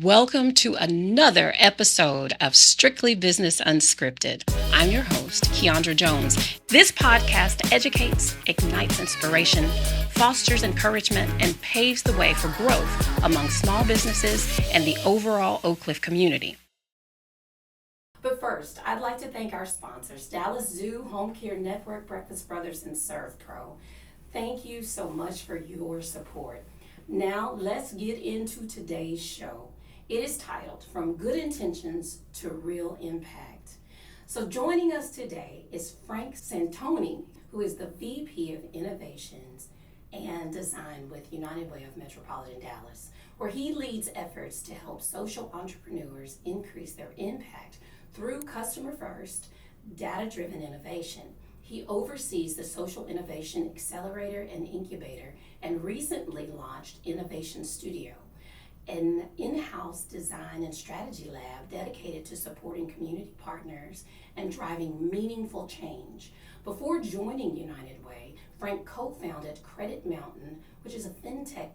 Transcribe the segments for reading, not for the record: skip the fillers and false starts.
Welcome to another episode of Strictly Business Unscripted. I'm your host, Keandra Jones. This podcast educates, ignites inspiration, fosters encouragement, and paves the way for growth among small businesses and the overall Oak Cliff community. But first, I'd like to thank our sponsors, Dallas Zoo, Home Care Network, Breakfast Brothers, and Serve Pro. Thank you so much for your support. Now, let's get into today's show. It is titled From Good Intentions to Real Impact. So joining us today is Frank Santoni, who is the VP of Innovations and Design with United Way of Metropolitan Dallas, where he leads efforts to help social entrepreneurs increase their impact through customer-first, data-driven innovation. He oversees the Social Innovation Accelerator and Incubator and recently launched Innovation Studio, an in-house design and strategy lab dedicated to supporting community partners and driving meaningful change. Before joining United Way, Frank co-founded Credit Mountain, which is a fintech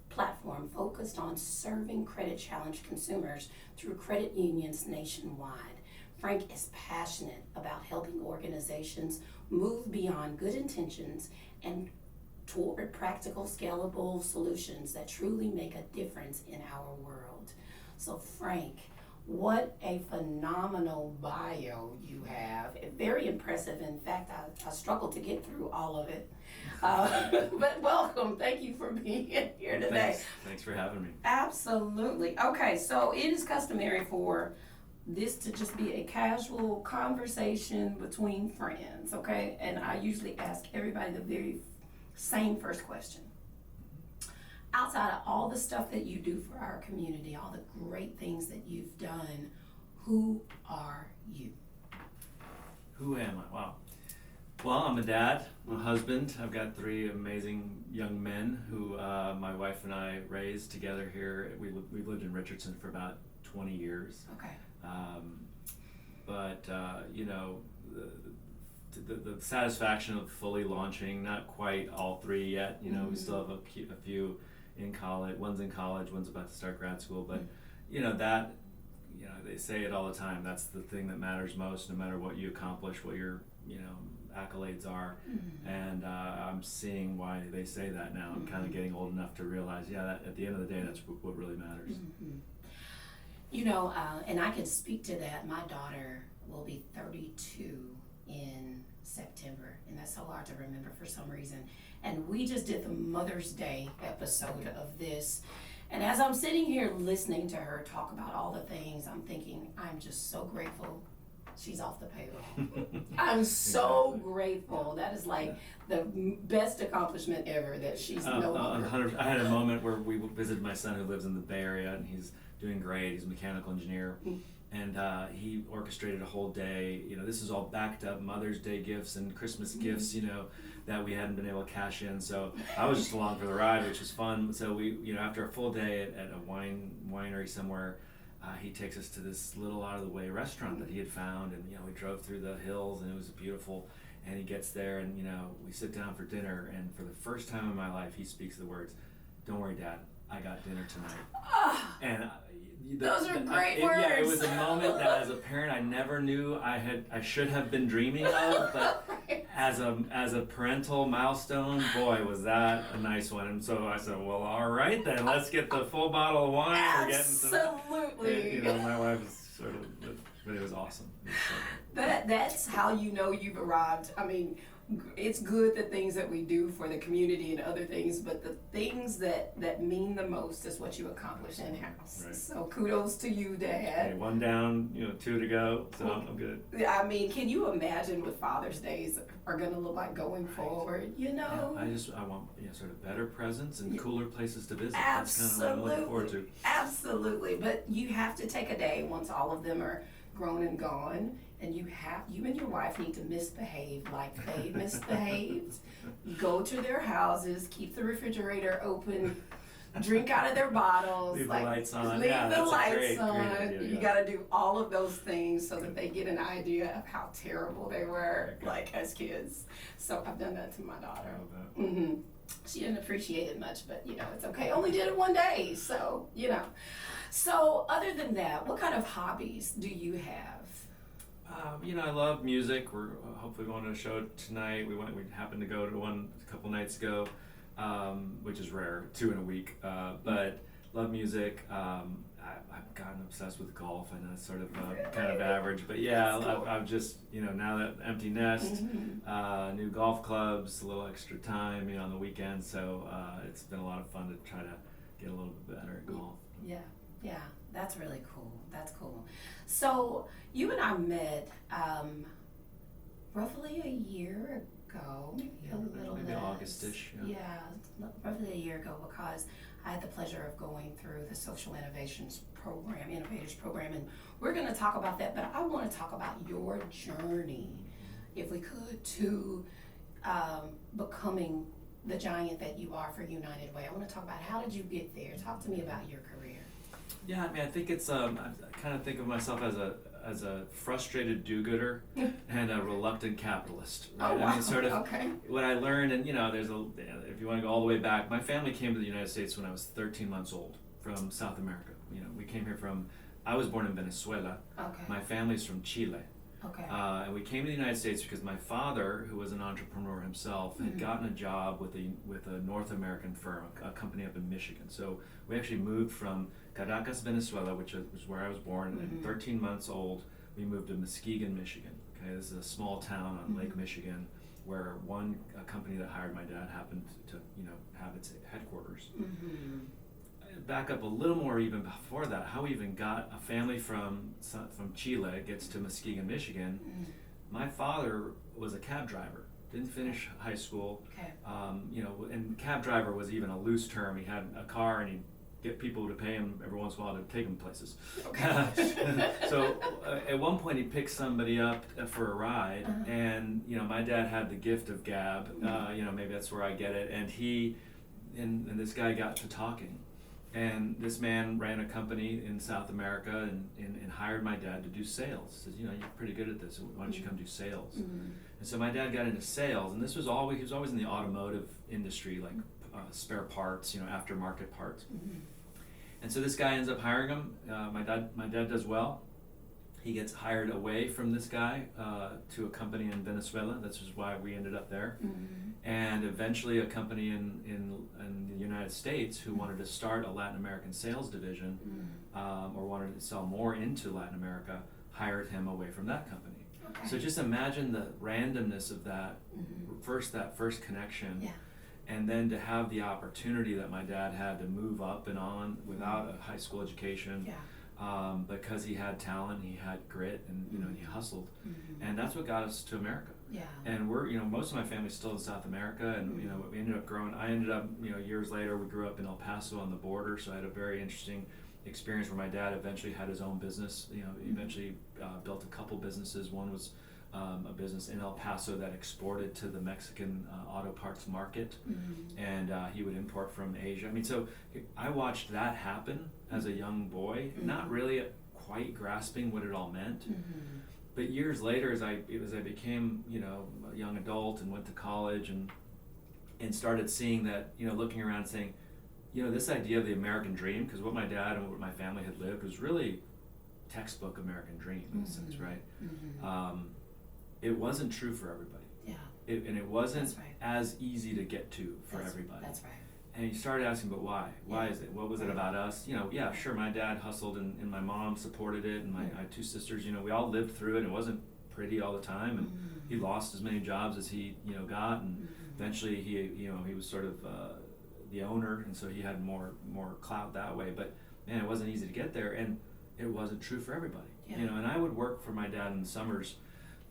platform focused on serving credit-challenged consumers through credit unions nationwide. Frank is passionate about helping organizations move beyond good intentions and toward practical, scalable solutions that truly make a difference in our world. So Frank, what a phenomenal bio you have. Very impressive. In fact, I struggled to get through all of it. But welcome. Thank you for being here today. Thanks for having me. Absolutely. Okay, so it is customary for this to just be a casual conversation between friends, okay? And I usually ask everybody the very same first question. Outside of all the stuff that you do for our community, all the great things that you've done, who are you? Who am I? Wow. Well, I'm a dad, I'm a husband. I've got three amazing young men who my wife and I raised together here. We've lived in Richardson for about 20 years. Okay. The satisfaction of fully launching, not quite all three yet. We still have a few in college. One's in college, one's about to start grad school. But they say it all the time. That's the thing that matters most, no matter what you accomplish, what your accolades are. And I'm seeing why they say that now. I'm kind of getting old enough to realize, that at the end of the day, that's what really matters. And I can speak to that. My daughter will be 32 in September, and that's so hard to remember for some reason. And we just did the Mother's Day episode of this, and as I'm sitting here listening to her talk about all the things, I'm thinking, I'm just so grateful she's off the payroll. I'm so grateful. That is like the best accomplishment ever, that she's no longer. I had a moment where we visited my son who lives in the Bay Area, and he's doing great. He's a mechanical engineer. And he orchestrated a whole day. This is all backed up Mother's Day gifts and Christmas gifts, that we hadn't been able to cash in. So I was just along for the ride, which was fun. So we, after a full day at a winery somewhere, he takes us to this little out-of-the-way restaurant that he had found. And, we drove through the hills, and it was beautiful. And he gets there, and, we sit down for dinner. And for the first time in my life, he speaks the words, "Don't worry, Dad, I got dinner tonight." And those are great words. Yeah, it was a moment that, as a parent, I never knew I should have been dreaming of, but as a parental milestone, boy, was that a nice one. And so I said, well, all right then, let's get the full bottle of wine. Absolutely. My wife was sort of, but it was awesome. It was so good. That's how you've arrived. I mean, it's good, the things that we do for the community and other things, but the things that mean the most is what you accomplish in-house. Right. So kudos to you, Dad. Hey, one down, two to go, so I'm good. I mean, can you imagine what Father's Days are going to look like going forward, Yeah, I want sort of better presents and cooler places to visit. Absolutely. That's kind of what I'm looking forward to. Absolutely, but you have to take a day once all of them are grown and gone, and you and your wife need to misbehave like they misbehaved. Go to their houses, keep the refrigerator open, drink out of their bottles, leave the lights on. Leave yeah, the lights great on. idea, You got to do all of those things so that they get an idea of how terrible they were, like as kids. So I've done that to my daughter. She didn't appreciate it much, but it's okay. Only did it one day, so So other than that, what kind of hobbies do you have? I love music. We're hopefully going to a show tonight. We happened to go to one a couple nights ago, which is rare, 2 in a week. But love music. I've gotten obsessed with golf. I know it's sort of kind of average, but yeah, cool. I've just now that empty nest, new golf clubs, a little extra time, on the weekends. So it's been a lot of fun to try to get a little bit better at golf. Yeah, that's really cool. That's cool. So you and I met roughly a year ago, maybe August-ish. Yeah, roughly a year ago, because I had the pleasure of going through the Social Innovations program, Innovators program, and we're going to talk about that. But I want to talk about your journey, if we could, to becoming the giant that you are for United Way. I want to talk about how did you get there. Talk to me about your career. Yeah, I think it's I kind of think of myself as a frustrated do-gooder and a reluctant capitalist. Right? Oh, wow. Sort of okay. What I learned, and there's if you want to go all the way back, my family came to the United States when I was 13 months old from South America. We came here I was born in Venezuela. Okay. My family's from Chile. Okay. And we came to the United States because my father, who was an entrepreneur himself, had gotten a job with a North American firm, a company up in Michigan. So we actually moved from Caracas, Venezuela, which was where I was born. And 13 months old, we moved to Muskegon, Michigan. Okay, this is a small town on Lake Michigan, where a company that hired my dad happened to have its headquarters. Back up a little more even before that, how we even got a family from Chile gets to Muskegon, Michigan. My father was a cab driver, didn't finish high school. Okay. And cab driver was even a loose term. He had a car and he'd get people to pay him every once in a while to take him places. Okay. So at one point he picked somebody up for a ride, and my dad had the gift of gab. Maybe that's where I get it. And and this guy got to talking. And this man ran a company in South America and hired my dad to do sales. He says, you're pretty good at this. Why don't you come do sales? And so my dad got into sales, and he was always in the automotive industry, like spare parts, aftermarket parts. And so this guy ends up hiring him. My dad does well. He gets hired away from this guy to a company in Venezuela. That's just why we ended up there. And eventually a company in the United States who wanted to start a Latin American sales division or wanted to sell more into Latin America hired him away from that company. Okay. So just imagine the randomness of that first connection. Yeah. And then to have the opportunity that my dad had to move up and on without a high school education. Yeah. Because he had talent, he had grit, and he hustled, and that's what got us to America. Yeah. And we're most of my family's still in South America, and we ended up growing. I ended up years later we grew up in El Paso on the border, so I had a very interesting experience where my dad eventually had his own business. Eventually built a couple businesses. One was a business in El Paso that exported to the Mexican auto parts market, and he would import from Asia. So I watched that happen as a young boy, not really quite grasping what it all meant. But years later, as I became a young adult and went to college and started seeing that, looking around and saying, this idea of the American dream, because what my dad and what my family had lived was really textbook American dream in a sense, right? It wasn't true for everybody. Yeah. And it wasn't as easy to get to for everybody. That's right. And you started asking, but why? Why is it? What was it about us? Yeah, sure, my dad hustled and my mom supported it, and I had two sisters, we all lived through it. It wasn't pretty all the time, and he lost as many jobs as he, got, and eventually he was sort of the owner, and so he had more clout that way. But man, it wasn't easy to get there, and it wasn't true for everybody. Yeah. And I would work for my dad in the summers,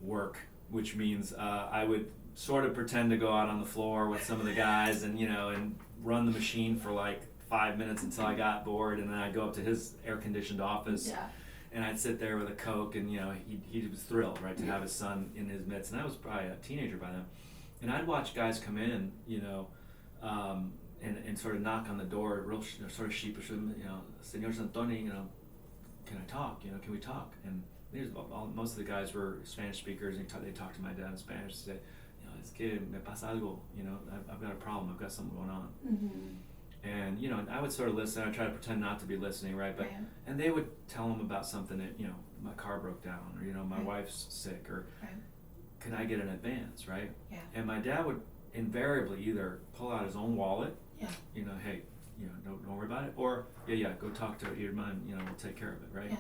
which means I would sort of pretend to go out on the floor with some of the guys and and run the machine for like 5 minutes until I got bored, and then I'd go up to his air-conditioned office and I'd sit there with a Coke, and he was thrilled, right, to have his son in his midst, and I was probably a teenager by then, and I'd watch guys come in, and sort of knock on the door, real sort of sheepishly, Señor Santoni, can I talk? Can we talk? And most of the guys were Spanish speakers, and they talked to my dad in Spanish. They say, es que me pasa algo, you know, I've got a problem, I've got something going on. And, you know, I would sort of listen, I try to pretend not to be listening, right? But, and they would tell them about something that, you know, my car broke down, or, you know, my wife's sick, or can I get an advance, right? And my dad would invariably either pull out his own wallet, you know, hey, you know, don't worry about it, or go talk to your mom, you know, we'll take care of it, right?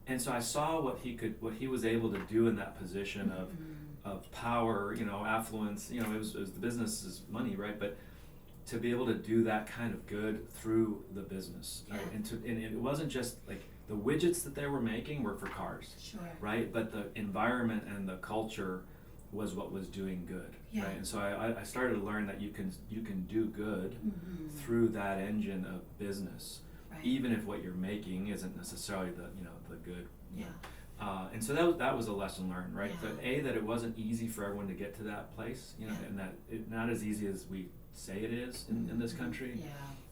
And so I saw what he was able to do in that position of power, you know, affluence, you know, it was the business's money, right? But to be able to do that kind of good through the business, right? And it wasn't just like the widgets that they were making were for cars, right? But the environment and the culture was what was doing good, right? And so I started to learn that you can do good through that engine of business, even if what you're making isn't necessarily the good. And so that was a lesson learned, right? That it wasn't easy for everyone to get to that place, you know, and that it not as easy as we say it is in this country,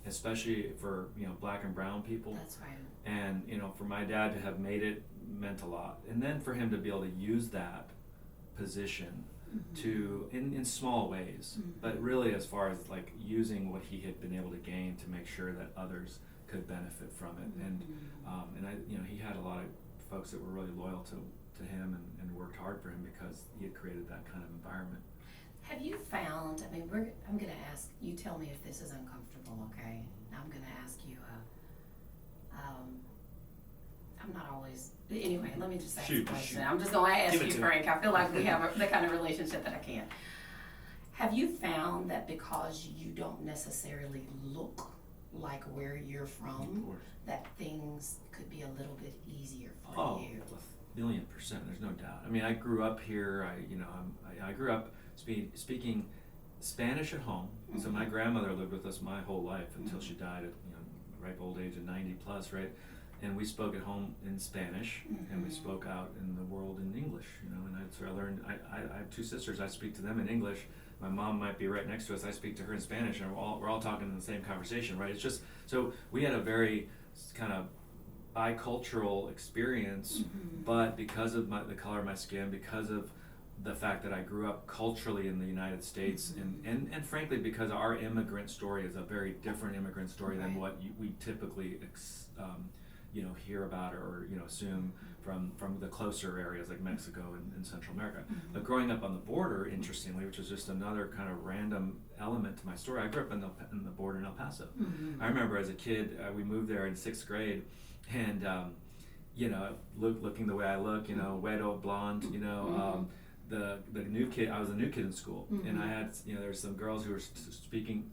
especially for, you know, Black and brown people. That's right. And, you know, for my dad to have made it meant a lot, and then for him to be able to use that position to in small ways, but really as far as like using what he had been able to gain to make sure that others could benefit from it. And I, you know, he had a lot of folks that were really loyal to him and worked hard for him because he had created that kind of environment. Have you found, I mean, I'm going to ask, you tell me if this is uncomfortable, okay? I'm going to ask you, I'm not always, anyway, let me just ask a question. I'm just going to ask you, Frank. I feel like we have the kind of relationship that I can. Have you found that because you don't necessarily look like where you're from, that things could be a little bit easier for you? Oh, 1,000,000%, there's no doubt. I mean, I grew up here, I grew up speaking Spanish at home. So my grandmother lived with us my whole life until she died at, you know, ripe old age of 90 plus, right? And we spoke at home in Spanish, and we spoke out in the world in English, you know. And I learned. I have two sisters. I speak to them in English. My mom might be right next to us. I speak to her in Spanish, and we're all talking in the same conversation, right? It's just so we had a very kind of bicultural experience, but because of the color of my skin, because of the fact that I grew up culturally in the United States, and frankly because our immigrant story is a very different immigrant story than what we typically you know, hear about or you know, assume from the closer areas like Mexico and Central America. But growing up on the border, interestingly, which is just another kind of random element to my story, I grew up in the border in El Paso. I remember as a kid, we moved there in 6th grade, and you know, looking the way I look, you know, güero, blonde, you know, the new kid, I was a new kid in school, and I had, you know, there were some girls who were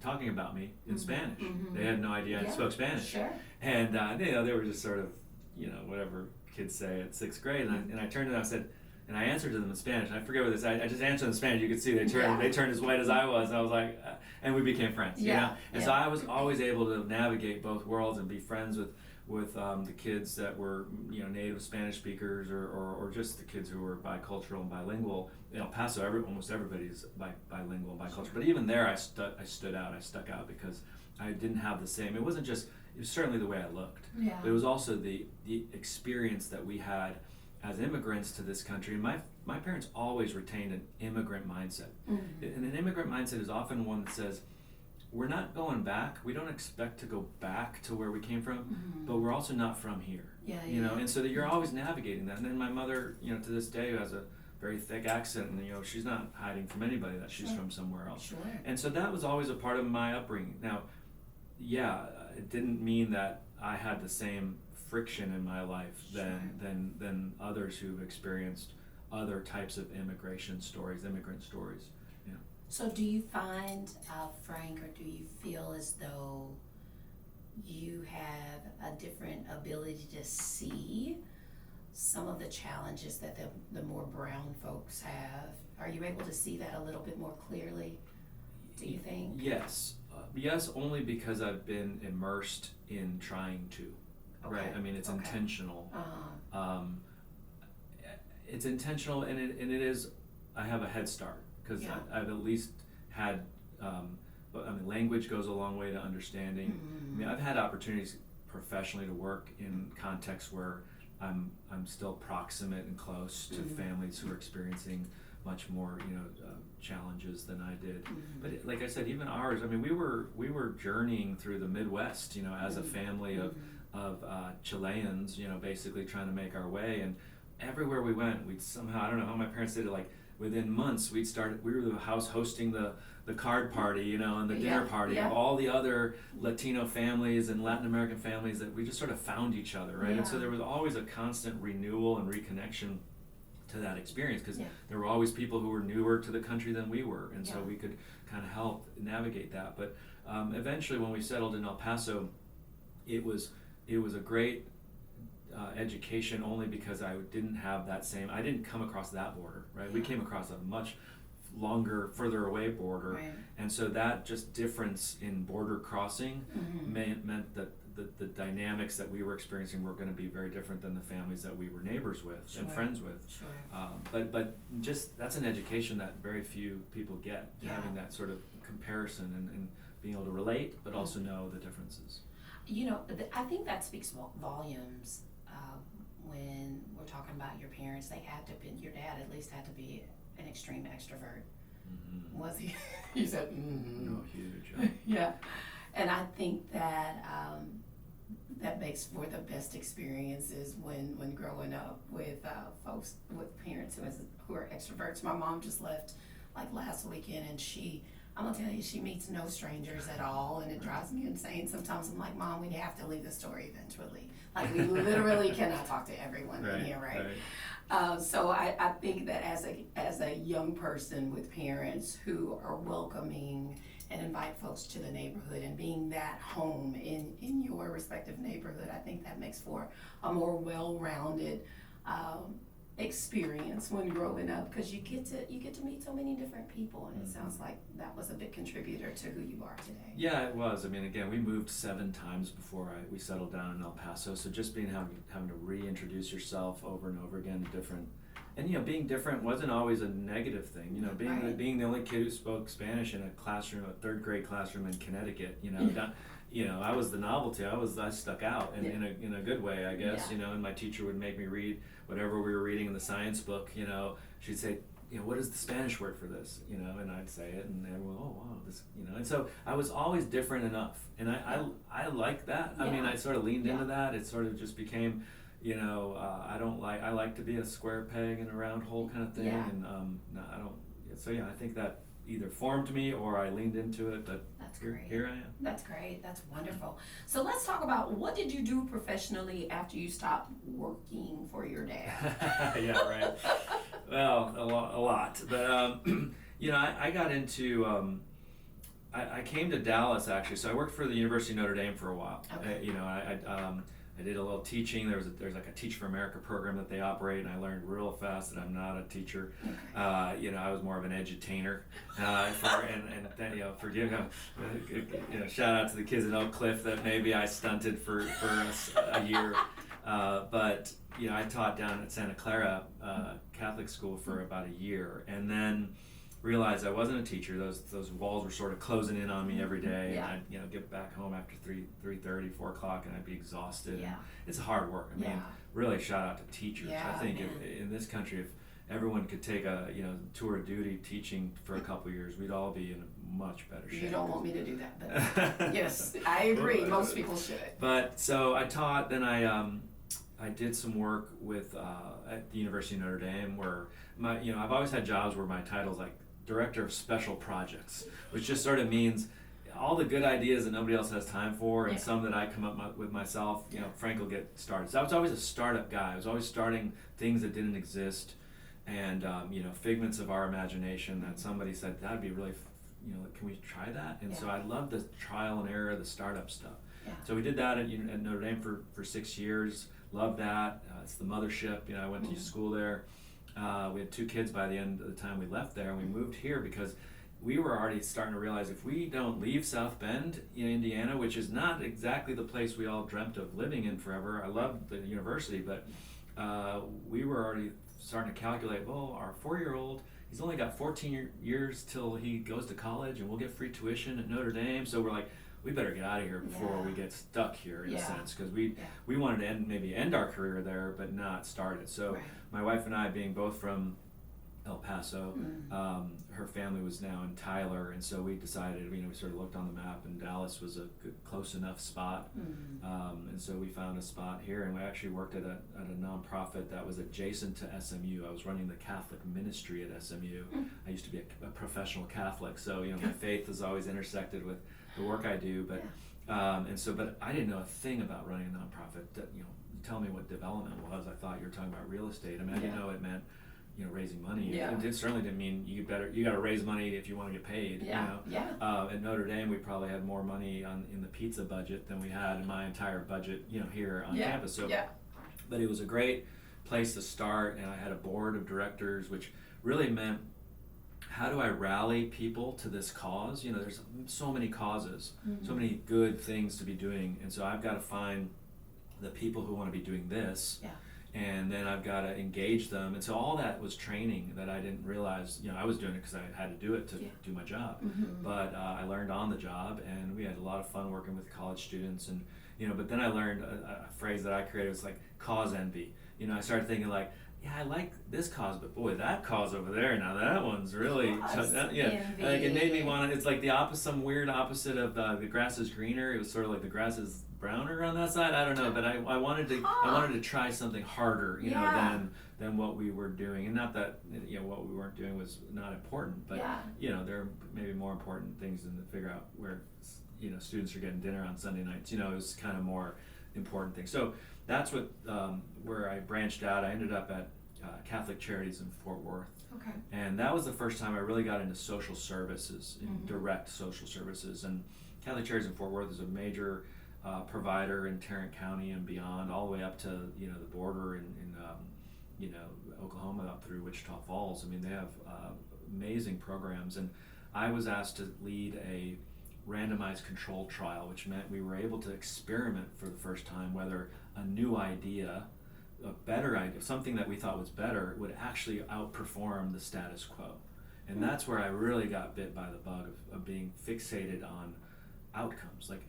talking about me in Spanish. They had no idea I spoke Spanish, and you know, they were just sort of, you know, whatever kids say at 6th grade, and I turned to them, I said, and I answered to them in Spanish. I forget what this. I just answered in Spanish. You could see they turned as white as I was. And I was like, and we became friends. You know, and so I was always able to navigate both worlds and be friends with the kids that were, you know, native Spanish speakers or just the kids who were bicultural and bilingual. In El Paso, almost everybody's bilingual and bicultural. But even there, I stood out. I stuck out because I didn't have the same. It wasn't just. It was certainly the way I looked. But it was also the experience that we had as immigrants to this country. And my parents always retained an immigrant mindset. And an immigrant mindset is often one that says, we're not going back. We don't expect to go back to where we came from, but we're also not from here. You know, and so that you're always navigating that. And then my mother, you know, to this day, who has a very thick accent, and you know, she's not hiding from anybody that she's from somewhere else. And so that was always a part of my upbringing. Now, it didn't mean that I had the same friction in my life than others who've experienced other types of immigrant stories. Yeah. So do you find, Frank, or do you feel as though you have a different ability to see some of the challenges that the more brown folks have? Are you able to see that a little bit more clearly, do you think? Yes. Yes, only because I've been immersed in trying to. Right. I mean, it's intentional. It's intentional, and it is. I have a head start because I've at least had. But I mean, language goes a long way to understanding. I mean, I've had opportunities professionally to work in contexts where I'm still proximate and close to families who are experiencing much more, challenges than I did. But like I said, even ours, I mean, we were journeying through the Midwest, as a family of Chileans, basically trying to make our way. And everywhere we went, we'd somehow, I don't know how my parents did it, like within months, we were the house hosting the card party, and the dinner party of all the other Latino families and Latin American families, that we just sort of found each other, right? And so there was always a constant renewal and reconnection to that experience, because there were always people who were newer to the country than we were, and so we could kind of help navigate that. But eventually, when we settled in El Paso, it was a great education, only because I didn't have that same, I didn't come across that border, right? We came across a much longer, further away border, and so that just difference in border crossing meant that the dynamics that we were experiencing were going to be very different than the families that we were neighbors with and friends with. But just, that's an education that very few people get, having that sort of comparison and being able to relate, but also know the differences. I think that speaks volumes when we're talking about your parents. Your dad at least had to be an extreme extrovert. Was he? He said, No, huge. Yeah. And I think that that makes for the best experiences when growing up with folks, with parents who are extroverts. My mom just left like last weekend, and I'm gonna tell you, she meets no strangers at all, and it drives me insane. Sometimes I'm like, Mom, we have to leave the store eventually. Like, we literally cannot talk to everyone in here, right? So I think that as a young person with parents who are welcoming and invite folks to the neighborhood and being that home in your respective neighborhood, I think that makes for a more well-rounded experience when growing up, because you get to meet so many different people, and it sounds like that was a big contributor to who you are today. Yeah, it was. I mean, again, we moved 7 times before we settled down in El Paso, so just having to reintroduce yourself over and over again, different. And being different wasn't always a negative thing. Being the only kid who spoke Spanish in a classroom, a 3rd grade classroom in Connecticut. I was the novelty. I stuck out, and in a good way, I guess. And my teacher would make me read whatever we were reading in the science book. She'd say, what is the Spanish word for this? And I'd say it, and everyone, oh wow, this. And so I was always different enough, and I like that. I mean, I sort of leaned into that. It sort of just became. I like to be a square peg in a round hole kind of thing, and no, I don't. So I think that either formed me or I leaned into it. But here I am. That's great. That's wonderful. So let's talk about, what did you do professionally after you stopped working for your dad? Yeah, right. Well, a lot, but I got into. I came to Dallas, actually, so I worked for the University of Notre Dame for a while. Okay. I did a little teaching. There's like a Teach for America program that they operate, and I learned real fast that I'm not a teacher. Okay. I was more of an edutainer. Forgive shout out to the kids in Oak Cliff that maybe I stunted for a year. But I taught down at Santa Clara Catholic school for about a year, and then realized I wasn't a teacher. Those walls were sort of closing in on me every day, and I'd get back home after 3:30, 4 o'clock, and I'd be exhausted. And it's hard work. I mean, really shout out to teachers. I think in this country, if everyone could take a tour of duty teaching for a couple of years, we'd all be in a much better shape. You don't want me to do that, but yes, I agree. Most people should. But so I taught. Then I did some work with at the University of Notre Dame, where I've always had jobs where my title's like Director of Special Projects, which just sort of means all the good ideas that nobody else has time for, and some that I come up with myself. Frank will get started. So I was always a startup guy. I was always starting things that didn't exist, and figments of our imagination that somebody said that'd be really, can we try that? And so I love the trial and error, the startup stuff. So we did that at Notre Dame for 6 years. Loved that. It's the mothership. I went to school there. We had 2 kids by the end of the time we left there, and we moved here because we were already starting to realize if we don't leave South Bend in Indiana, which is not exactly the place we all dreamt of living in forever. I loved the university, but we were already starting to calculate, well, our 4-year-old, he's only got 14 years till he goes to college, and we'll get free tuition at Notre Dame. So we're like, we better get out of here before we get stuck here, in a sense, because we wanted to end our career there, but not start it. So my wife and I, being both from El Paso. Mm. Her family was now in Tyler, and so we decided, we sort of looked on the map, and Dallas was a good, close enough spot. And so we found a spot here, and we actually worked at a nonprofit that was adjacent to SMU. I was running the Catholic ministry at SMU. I used to be a professional Catholic, so my faith has always intersected with the work I do. But but I didn't know a thing about running a nonprofit. That tell me what development was. I thought you were talking about real estate. I mean, I didn't know it meant raising money. It certainly didn't mean you got to raise money if you want to get paid. At Notre Dame, we probably had more money in the pizza budget than we had in my entire budget here on campus. So but it was a great place to start, and I had a board of directors, which really meant, how do I rally people to this cause? There's so many causes, so many good things to be doing, and so I've got to find the people who want to be doing this, and then I've got to engage them. And so all that was training that I didn't realize. I was doing it because I had to do it to do my job, but I learned on the job, and we had a lot of fun working with college students. And but then I learned a phrase that I created was like cause envy. I started thinking like, I like this cause, but boy, that cause over there, now that one's really like it made me want to. It's like the opposite, some weird opposite of the grass is greener. It was sort of like the grass is browner on that side. I don't know, but I wanted to try something harder, than what we were doing. And not that what we weren't doing was not important, but there are maybe more important things than to figure out where students are getting dinner on Sunday nights. It was kind of more important thing. So that's what where I branched out. I ended up at Catholic Charities in Fort Worth. Okay. And that was the first time I really got into social services, direct social services. And Catholic Charities in Fort Worth is a major provider in Tarrant County and beyond, all the way up to the border in Oklahoma up through Wichita Falls. I mean, they have amazing programs. And I was asked to lead a randomized controlled trial, which meant we were able to experiment for the first time whether a new idea, a better idea, something that we thought was better, would actually outperform the status quo. And that's where I really got bit by the bug of being fixated on outcomes. Like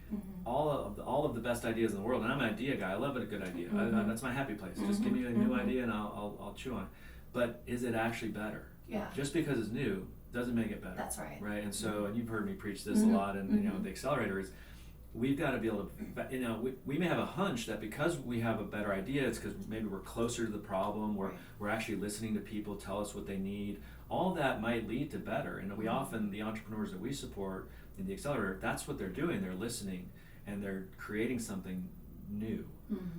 all of the best ideas in the world, and I'm an idea guy. I love a good idea. That's my happy place. Just give me a new idea and I'll chew on it. But is it actually better? Yeah. Just because it's new doesn't make it better. That's right. Right. And so, and you've heard me preach this a lot, and the accelerator is, we've got to be able to, we may have a hunch that because we have a better idea, it's because maybe we're closer to the problem, we're actually listening to people tell us what they need. All that might lead to better. And we often, the entrepreneurs that we support in the accelerator, that's what they're doing. They're listening and they're creating something new.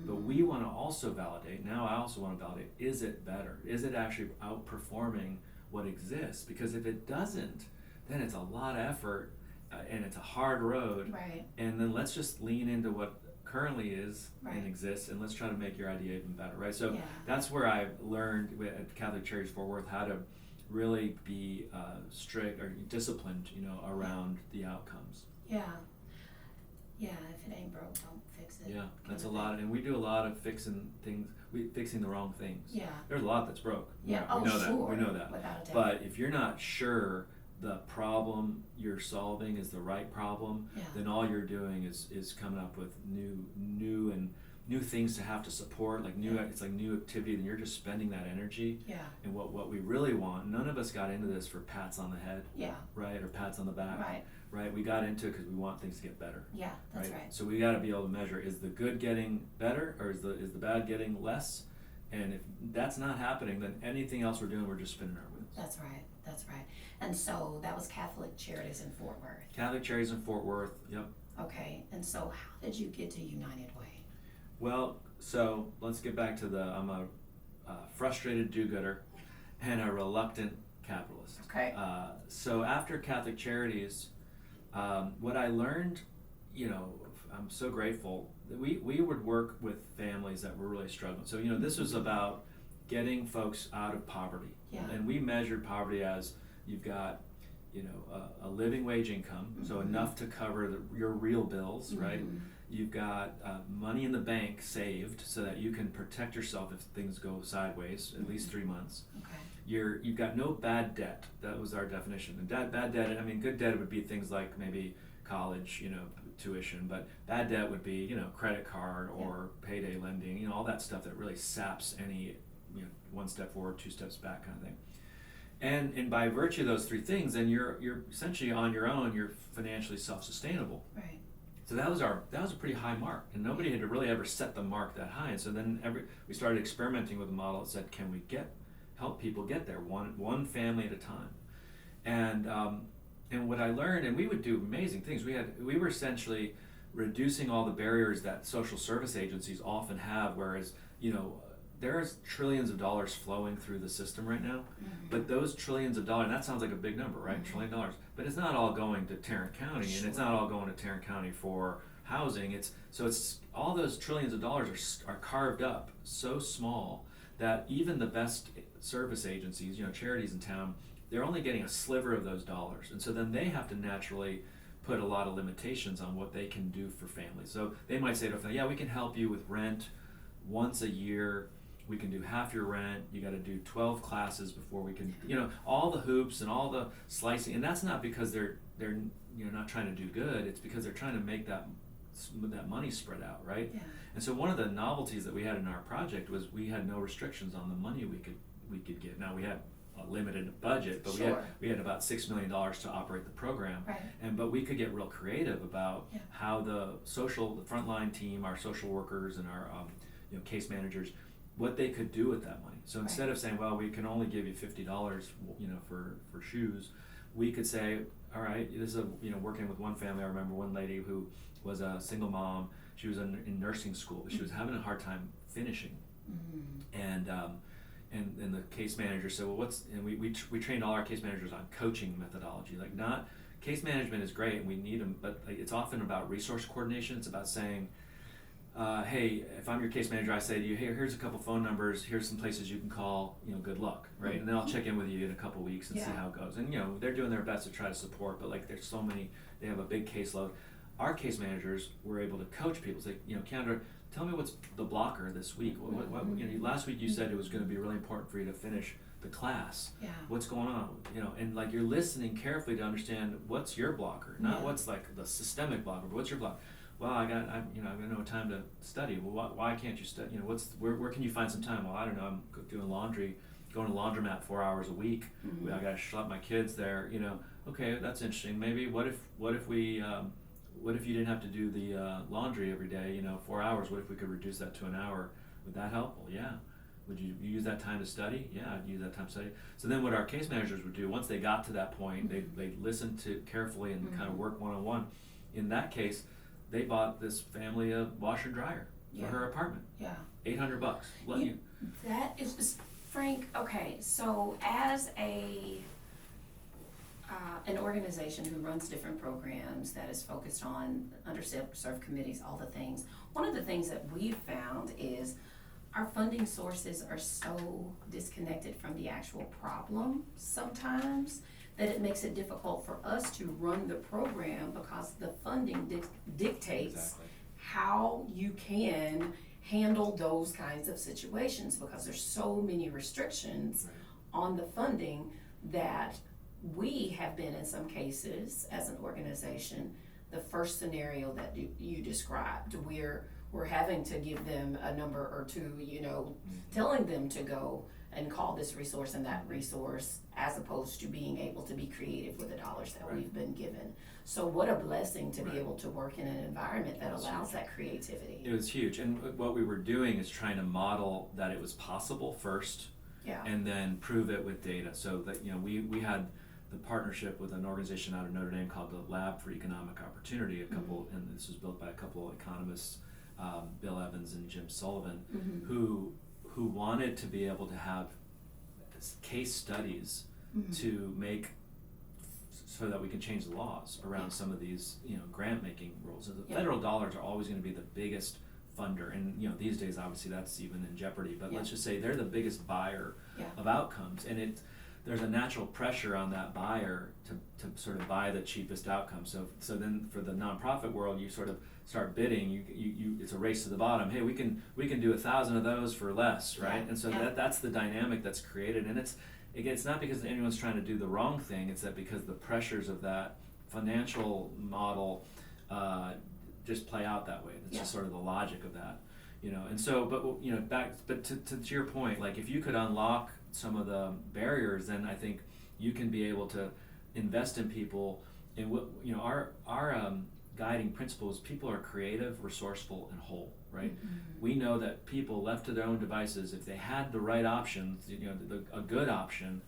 But we want to also validate, now I also want to validate, is it better? Is it actually outperforming what exists? Because if it doesn't, then it's a lot of effort and it's a hard road. Right. And then let's just lean into what currently is and exists, and let's try to make your idea even better. Right. So that's where I learned at Catholic Charities Fort Worth how to really be strict or disciplined, around the outcomes. Yeah. Yeah. If it ain't broke, don't fix it. Yeah, that's a lot, and we do a lot of fixing the wrong things. Yeah. There's a lot that's broke. Yeah. We know that. Sure. We know that. Without a doubt. But if you're not sure the problem you're solving is the right problem, then all you're doing is coming up with new things to have to support, like it's like new activity, and you're just spending that energy. Yeah. And what we really want, none of us got into this for pats on the head. Yeah. Right, or pats on the back. Right. We got into it because we want things to get better. Yeah, that's right. So we got to be able to measure, is the good getting better, or is the bad getting less? And if that's not happening, then anything else we're doing, we're just spinning our wheels. That's right. And so that was Catholic Charities in Fort Worth. Catholic Charities in Fort Worth, yep. Okay, and so how did you get to United Way? Well, so let's get back to I'm a frustrated do-gooder and a reluctant capitalist. Okay. So after Catholic Charities, what I learned, I'm so grateful that we would work with families that were really struggling. So, this was about getting folks out of poverty. Yeah. And we measured poverty as you've got, a living wage income, so enough to cover your real bills, right? You've got money in the bank saved so that you can protect yourself if things go sideways, at least 3 months. Okay. You've got no bad debt. That was our definition. And bad debt, good debt would be things like maybe college, tuition, but bad debt would be, credit card or payday lending, all that stuff that really saps any, one step forward, 2 steps back kind of thing. And by virtue of those three things, then you're essentially on your own. You're financially self-sustainable. Right. So that was a pretty high mark, and nobody had really ever set the mark that high. And so then we started experimenting with a model that said, can we help people get there one family at a time? And what I learned, and we would do amazing things. We were essentially reducing all the barriers that social service agencies often have, whereas there's trillions of dollars flowing through the system right now, but those trillions of dollars, and that sounds like a big number, right? $1 trillion, but it's not all going to Tarrant County, and it's not all going to Tarrant County for housing. It's all those trillions of dollars are carved up so small that even the best service agencies, charities in town, they're only getting a sliver of those dollars, and so then they have to naturally put a lot of limitations on what they can do for families. So they might say to a family, yeah, we can help you with rent once a year. We can do half your rent. You got to do 12 classes before we can, all the hoops and all the slicing. And that's not because they're not trying to do good. It's because they're trying to make that money spread out, right? Yeah. And so one of the novelties that we had in our project was we had no restrictions on the money we could get. Now we had a limited budget, but we had about $6 million to operate the program, right. But we could get real creative about how the frontline team, our social workers, and our case managers, what they could do with that money. So instead of saying, well, we can only give you $50, for shoes, we could say, all right, this is working with one family. I remember one lady who was a single mom. She was in nursing school, but she was having a hard time finishing, and the case manager said, well, we trained all our case managers on coaching methodology. Like, not case management is great and we need them, but it's often about resource coordination. It's about saying, hey, if I'm your case manager, I say to you, hey, here's a couple phone numbers, here's some places you can call, good luck, right? And then I'll check in with you in a couple weeks and see how it goes. And they're doing their best to try to support, but there's so many, they have a big caseload. Our case managers were able to coach people, say, Keandra, tell me what's the blocker this week. Last week you said it was going to be really important for you to finish the class. Yeah. What's going on? And you're listening carefully to understand what's your blocker, not what's the systemic blocker, but what's your blocker. Well, I've got no time to study. Well, why can't you study? Where can you find some time? Well, I don't know. I'm doing laundry, going to laundromat 4 hours a week. I got to schlep my kids there. Okay, that's interesting. Maybe what if you didn't have to do the laundry every day? 4 hours. What if we could reduce that to an hour? Would that help? Well, yeah. Would you use that time to study? Yeah, I'd use that time to study. So then what our case managers would do, once they got to that point, they'd listen to carefully and kind of work one-on-one. In that case, they bought this family a washer dryer for her apartment. Yeah. $800. That is, Frank, okay, so as an organization who runs different programs that is focused on underserved committees, all the things, one of the things that we've found is our funding sources are so disconnected from the actual problem sometimes that it makes it difficult for us to run the program because the funding dictates how you can handle those kinds of situations, because there's so many restrictions on the funding that we have been, in some cases, as an organization, the first scenario that you described, we're having to give them a number or two, telling them to go and call this resource and that resource, as opposed to being able to be creative with the dollars that we've been given. So what a blessing to be able to work in an environment that allows that creativity. It was huge. And what we were doing is trying to model that it was possible first, and then prove it with data. So that, we had the partnership with an organization out of Notre Dame called the Lab for Economic Opportunity, and this was built by a couple of economists, Bill Evans and Jim Sullivan, who wanted to be able to have case studies to make so that we can change the laws around some of these grant making rules. So the federal dollars are always going to be the biggest funder, and these days obviously that's even in jeopardy, but let's just say they're the biggest buyer of outcomes, and there's a natural pressure on that buyer to sort of buy the cheapest outcome. So then for the nonprofit world, you sort of start bidding. You it's a race to the bottom. Hey, we can do 1,000 of those for less, right? And so that's the dynamic that's created. And it's not because anyone's trying to do the wrong thing. It's that because the pressures of that financial model just play out that way. That's just sort of the logic of that. And so, but to your point, like if you could unlock some of the barriers, then I think you can be able to invest in people. And what our guiding principle is people are creative, resourceful, and whole. Right? We know that people left to their own devices, if they had the right options, a good option,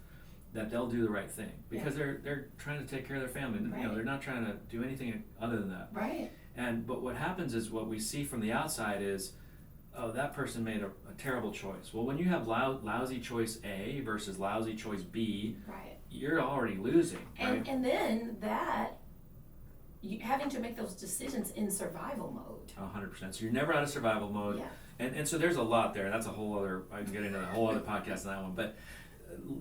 that they'll do the right thing because they're trying to take care of their family. Right. They're not trying to do anything other than that. Right. But what happens is what we see from the outside is, oh, that person made a terrible choice. Well, when you have lousy choice A versus lousy choice B, right, you're already losing. Right? And then having to make those decisions in survival mode. 100%. So you're never out of survival mode. Yeah. And so there's a lot there. That's a whole other, I can get into a whole other podcast on that one. But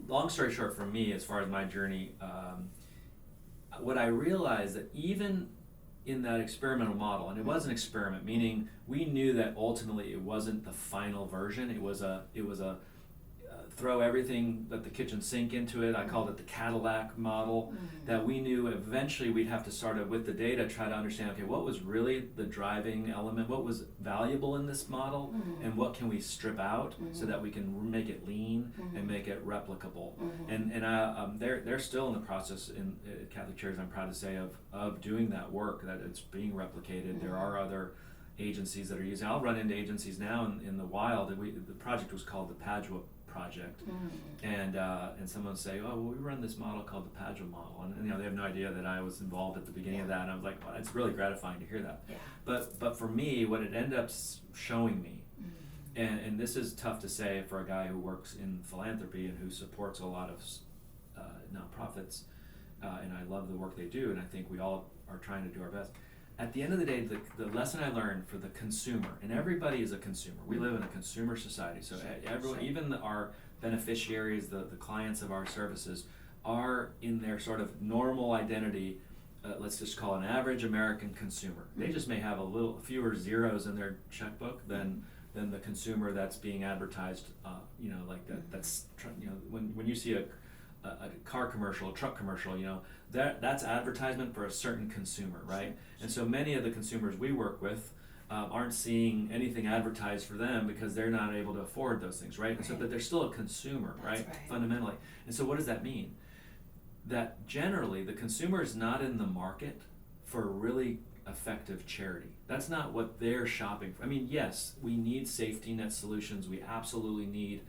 long story short, for me, as far as my journey, what I realized that even in that experimental model, and it was an experiment, meaning we knew that ultimately it wasn't the final version. It was a throw everything but the kitchen sink into it. I called it the Cadillac model. That we knew eventually we'd have to start with the data, try to understand, okay, what was really the driving element, what was valuable in this model, and what can we strip out so that we can make it lean and make it replicable. And they're still in the process in Catholic Charities, I'm proud to say, of doing that work, that it's being replicated. There are other agencies that are using. I'll run into agencies now in the wild. The project was called the Padua Project, and someone say, oh, well, we run this model called the Padua model, and they have no idea that I was involved at the beginning of that, and I was like, well, it's really gratifying to hear that. But for me, what it ended up showing me, and this is tough to say for a guy who works in philanthropy and who supports a lot of nonprofits, and I love the work they do, and I think we all are trying to do our best. At the end of the day, the lesson I learned for the consumer, and everybody is a consumer. We live in a consumer society, so everyone, even our beneficiaries, the clients of our services, are in their sort of normal identity. Let's just call an average American consumer. They just may have a little fewer zeros in their checkbook than the consumer that's being advertised. Like that. That's when you see a car commercial, a truck commercial, that's advertisement for a certain consumer, right? And so many of the consumers we work with aren't seeing anything advertised for them because they're not able to afford those things, right? And so, but they're still a consumer, right? Fundamentally. And so what does that mean? That generally the consumer is not in the market for really effective charity. That's not what they're shopping for. I mean, yes, we need safety net solutions. We absolutely need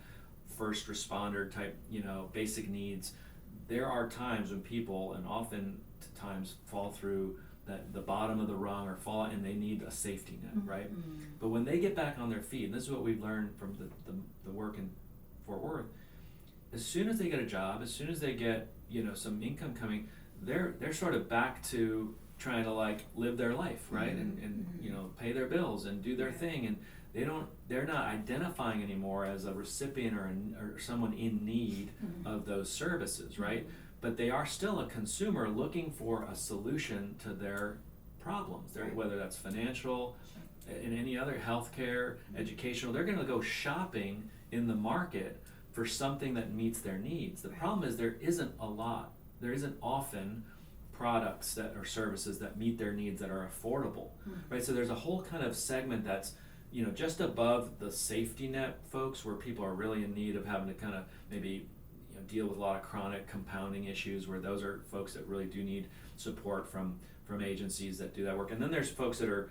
first responder type, basic needs. There are times when people, and often times, fall through the bottom of the rung or fall, and they need a safety net, right? But when they get back on their feet, and this is what we've learned from the work in Fort Worth, as soon as they get a job, as soon as they get some income coming, they're sort of back to trying to live their life, right? And pay their bills and do their thing, and they're not identifying anymore as a recipient or someone in need of those services, right? But they are still a consumer looking for a solution to their problems, whether that's financial, in any other healthcare, educational. They're going to go shopping in the market for something that meets their needs. The problem is there isn't often products that or services that meet their needs that are affordable, right? So there's a whole kind of segment that's just above the safety net folks, where people are really in need of having to kind of maybe deal with a lot of chronic compounding issues, where those are folks that really do need support from agencies that do that work. And then there's folks that are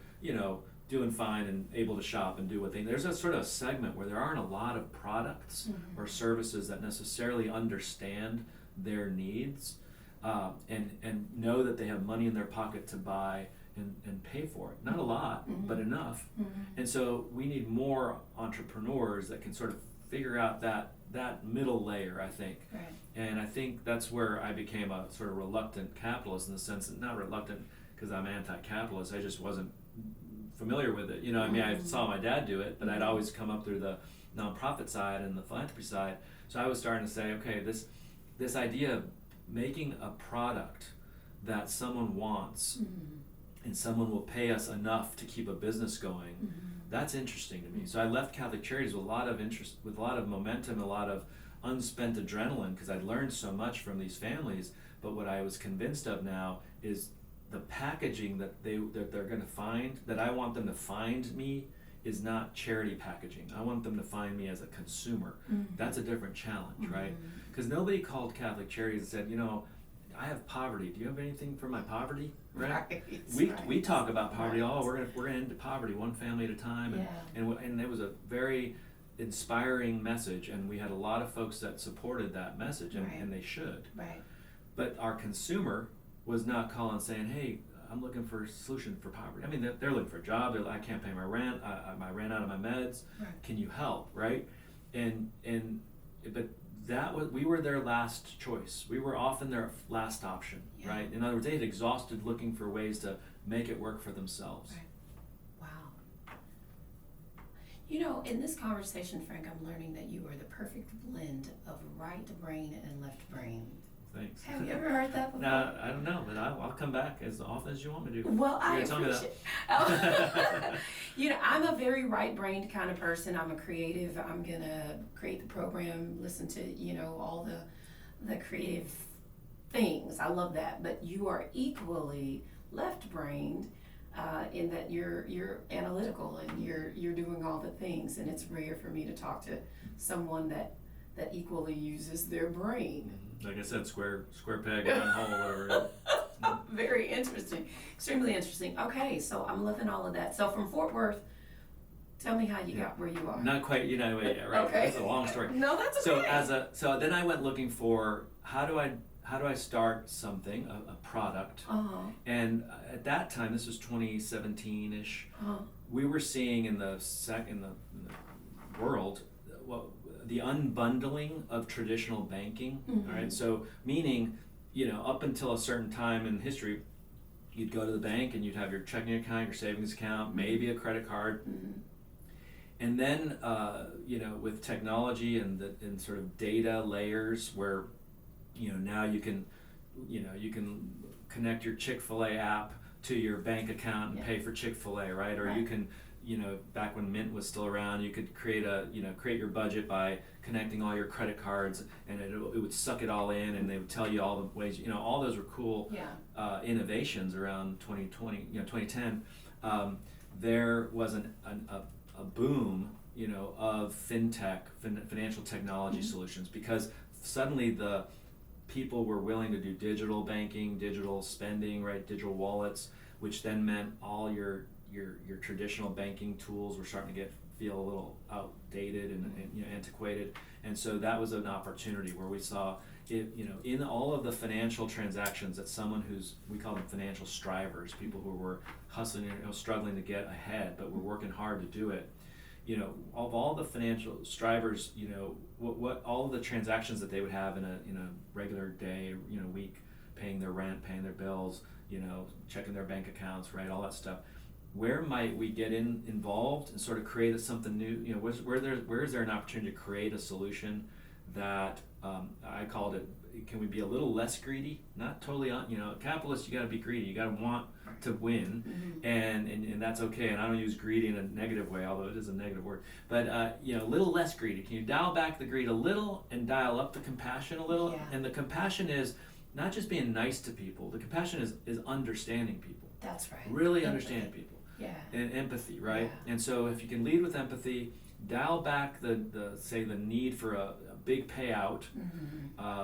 doing fine and able to shop and do what there's a sort of segment where there aren't a lot of products or services that necessarily understand their needs and know that they have money in their pocket to buy and pay for it. Not a lot, but enough. And so we need more entrepreneurs that can sort of figure out that middle layer, I think. Right. And I think that's where I became a sort of reluctant capitalist, in the sense that, not reluctant because I'm anti-capitalist, I just wasn't familiar with it. I mean, I saw my dad do it, but I'd always come up through the nonprofit side and the philanthropy side. So I was starting to say, okay, this idea of making a product that someone wants and someone will pay us enough to keep a business going, that's interesting to me. So I left Catholic Charities with a lot of interest, with a lot of momentum, a lot of unspent adrenaline, because I'd learned so much from these families. But what I was convinced of now is the packaging that they're going to find, that I want them to find me, is not charity packaging. I want them to find me as a consumer. That's a different challenge, right? Because nobody called Catholic Charities and said, you know, I have poverty. Do you have anything for my poverty? Right. We talk about poverty. Oh, we're gonna end poverty one family at a time, and it was a very inspiring message, and we had a lot of folks that supported that message, and they should. Right. But our consumer was not calling saying, hey, I'm looking for a solution for poverty. I mean, they're looking for a job. They're like, I can't pay my rent. I ran out of my meds. Right. Can you help? Right. But we were their last choice. We were often their last option. Yeah. Right. In other words, they had exhausted looking for ways to make it work for themselves. Right. Wow. You know, in this conversation, Frank, I'm learning that you are the perfect blend of right brain and left brain. Thanks. Have you ever heard that before? No, I don't know, but I'll come back as often as you want me to. Well, I appreciate it. You know, I'm a very right-brained kind of person. I'm a creative. I'm gonna create the program, listen to, you know, all the creative things. I love that. But you are equally left-brained in that you're analytical and you're doing all the things. And it's rare for me to talk to someone that equally uses their brain. Like I said, square peg, round hole, whatever. Very interesting, extremely interesting. Okay, so I'm loving all of that. So from Fort Worth, tell me how you got where you are. Not quite, you know, yeah, right. Okay. That's a long story. No, that's okay. So then I went looking for how do I start something, a product. And at that time, this was 2017-ish. We were seeing in the world the unbundling of traditional banking. All right, so meaning, you know, up until a certain time in history, you'd go to the bank and you'd have your checking account, your savings account, maybe a credit card, and then you know, with technology and sort of data layers, where, you know, now you can connect your Chick-fil-A app to your bank account and pay for Chick-fil-A, right? Or you can, you know, back when Mint was still around, you could create your budget by connecting all your credit cards, and it would suck it all in, and they would tell you all the ways, you know, all those were cool innovations around 2020, you know, 2010. There was a boom, you know, of fintech, financial technology solutions, because suddenly the people were willing to do digital banking, digital spending, right, digital wallets, which then meant all your traditional banking tools were starting to feel a little outdated and you know, antiquated, and so that was an opportunity where we saw it, you know, in all of the financial transactions, that someone we call them financial strivers, people who were hustling, you know, struggling to get ahead, but were working hard to do it. You know, of all the financial strivers, you know, what all of the transactions that they would have in a regular day, you know, week, paying their rent, paying their bills, you know, checking their bank accounts, right, all that stuff. Where might we get involved and sort of create something new? You know, where is there an opportunity to create a solution that I called it? Can we be a little less greedy? Not totally on. You know, capitalists, you got to be greedy. You got to want to win, and that's okay. And I don't use greedy in a negative way, although it is a negative word. But you know, a little less greedy. Can you dial back the greed a little and dial up the compassion a little? Yeah. And the compassion is not just being nice to people. The compassion is understanding people. That's right. Really understanding people. Yeah. And empathy, right? Yeah. And so if you can lead with empathy, dial back the need for a big payout,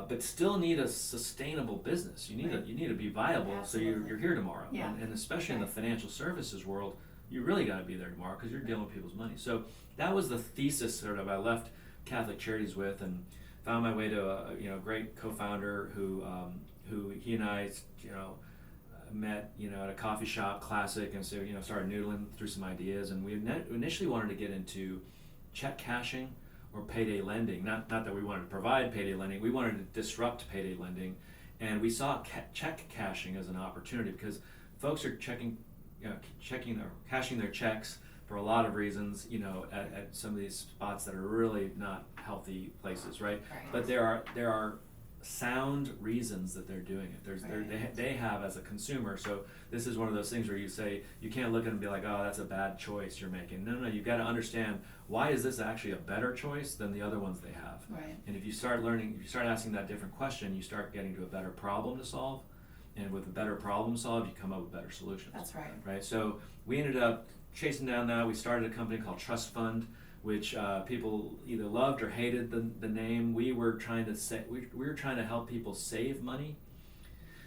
but still need a sustainable business. You need to be viable. Absolutely. So you're here tomorrow. Yeah. And especially in the financial services world, you really got to be there tomorrow because you're dealing with people's money. So that was the thesis sort of I left Catholic Charities with, and found my way to a great co-founder who he and I, you know, met, you know, at a coffee shop, classic, and so, you know, started noodling through some ideas, and we initially wanted to get into check cashing or payday lending. Not that we wanted to provide payday lending, we wanted to disrupt payday lending, and we saw check cashing as an opportunity because folks are cashing their checks for a lot of reasons, you know, at some of these spots that are really not healthy places, right? But there are sound reasons that they're doing it. They have as a consumer. So this is one of those things where you say, you can't look at it and be like, oh, that's a bad choice you're making. No, you've got to understand, why is this actually a better choice than the other ones they have? Right. And if you start asking that different question, you start getting to a better problem to solve. And with a better problem solved, you come up with better solutions. That's right. Right. So we ended up chasing down that. We started a company called Trust Fund, which people either loved or hated the name. We were trying to we were trying to help people save money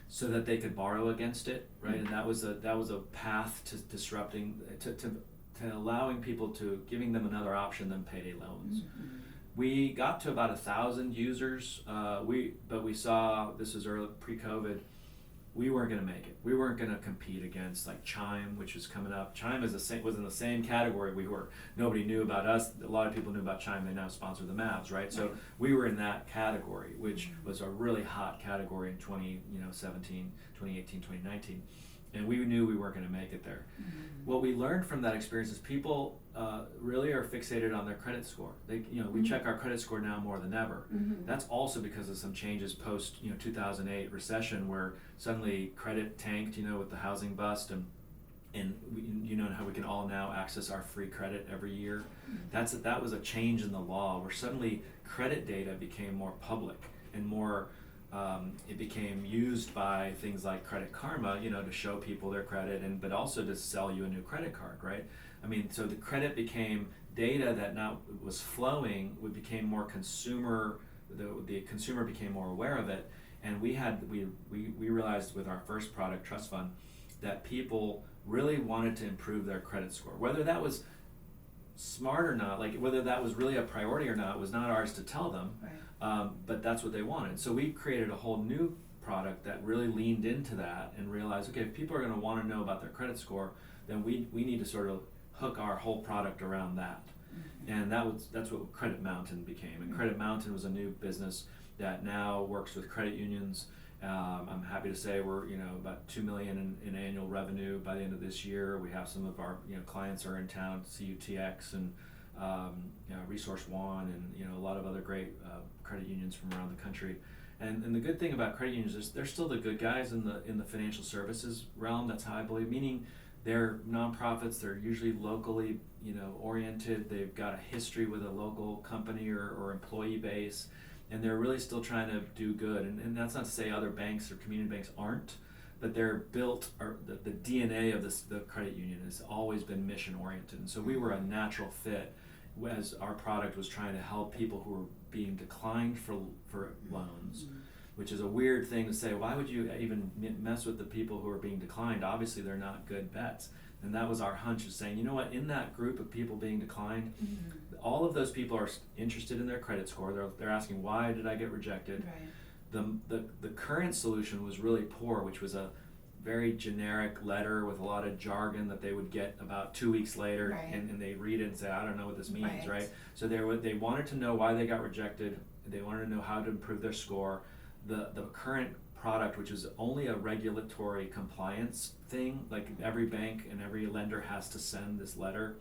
so that they could borrow against it, right? And that was a path to disrupting, to allowing people, to giving them another option than payday loans. We got to about 1,000 users. But we saw, this was early pre-COVID, we weren't going to make it. We weren't going to compete against like Chime, which was coming up. Chime was in the same category we were. Nobody knew about us. A lot of people knew about Chime. They now sponsor the Mavs, right? So we were in that category, which was a really hot category in 2018, 2019. And we knew we weren't going to make it there. What we learned from that experience is people really are fixated on their credit score. We check our credit score now more than ever. That's also because of some changes post 2008 recession, where suddenly credit tanked, with the housing bust, and how we can all now access our free credit every year. That was a change in the law, where suddenly credit data became more public and more. It became used by things like Credit Karma, to show people their credit, but also to sell you a new credit card, right? So the credit became data that now was flowing. We became more consumer. The consumer became more aware of it, and we realized with our first product, Trust Fund, that people really wanted to improve their credit score. Whether that was smart or not, whether that was really a priority or not, was not ours to tell them. Right. But that's what they wanted. So we created a whole new product that really leaned into that and realized, okay, if people are going to want to know about their credit score, then we need to sort of hook our whole product around that. And that's what Credit Mountain became. And Credit Mountain was a new business that now works with credit unions. I'm happy to say we're about $2 million in annual revenue by the end of this year. We have some of our clients are in town, CUTX and Resource One, and a lot of other great credit unions from around the country. And the good thing about credit unions is they're still the good guys in the financial services realm. That's how I believe. Meaning they're nonprofits. They're usually locally oriented. They've got a history with a local company or employee base. And they're really still trying to do good. And that's not to say other banks or community banks aren't, but they're built, or the DNA of the credit union has always been mission oriented. And so we were a natural fit as our product was trying to help people who were being declined for loans, which is a weird thing to say. Why would you even mess with the people who are being declined? Obviously, they're not good bets. And that was our hunch, of saying, in that group of people being declined, all of those people are interested in their credit score. They're asking, why did I get rejected? Right. The current solution was really poor, which was a very generic letter with a lot of jargon that they would get about 2 weeks later, right. and they read it and say, I don't know what this means, right? So they wanted to know why they got rejected. They wanted to know how to improve their score. The current product, which is only a regulatory compliance thing, like every bank and every lender has to send this letter,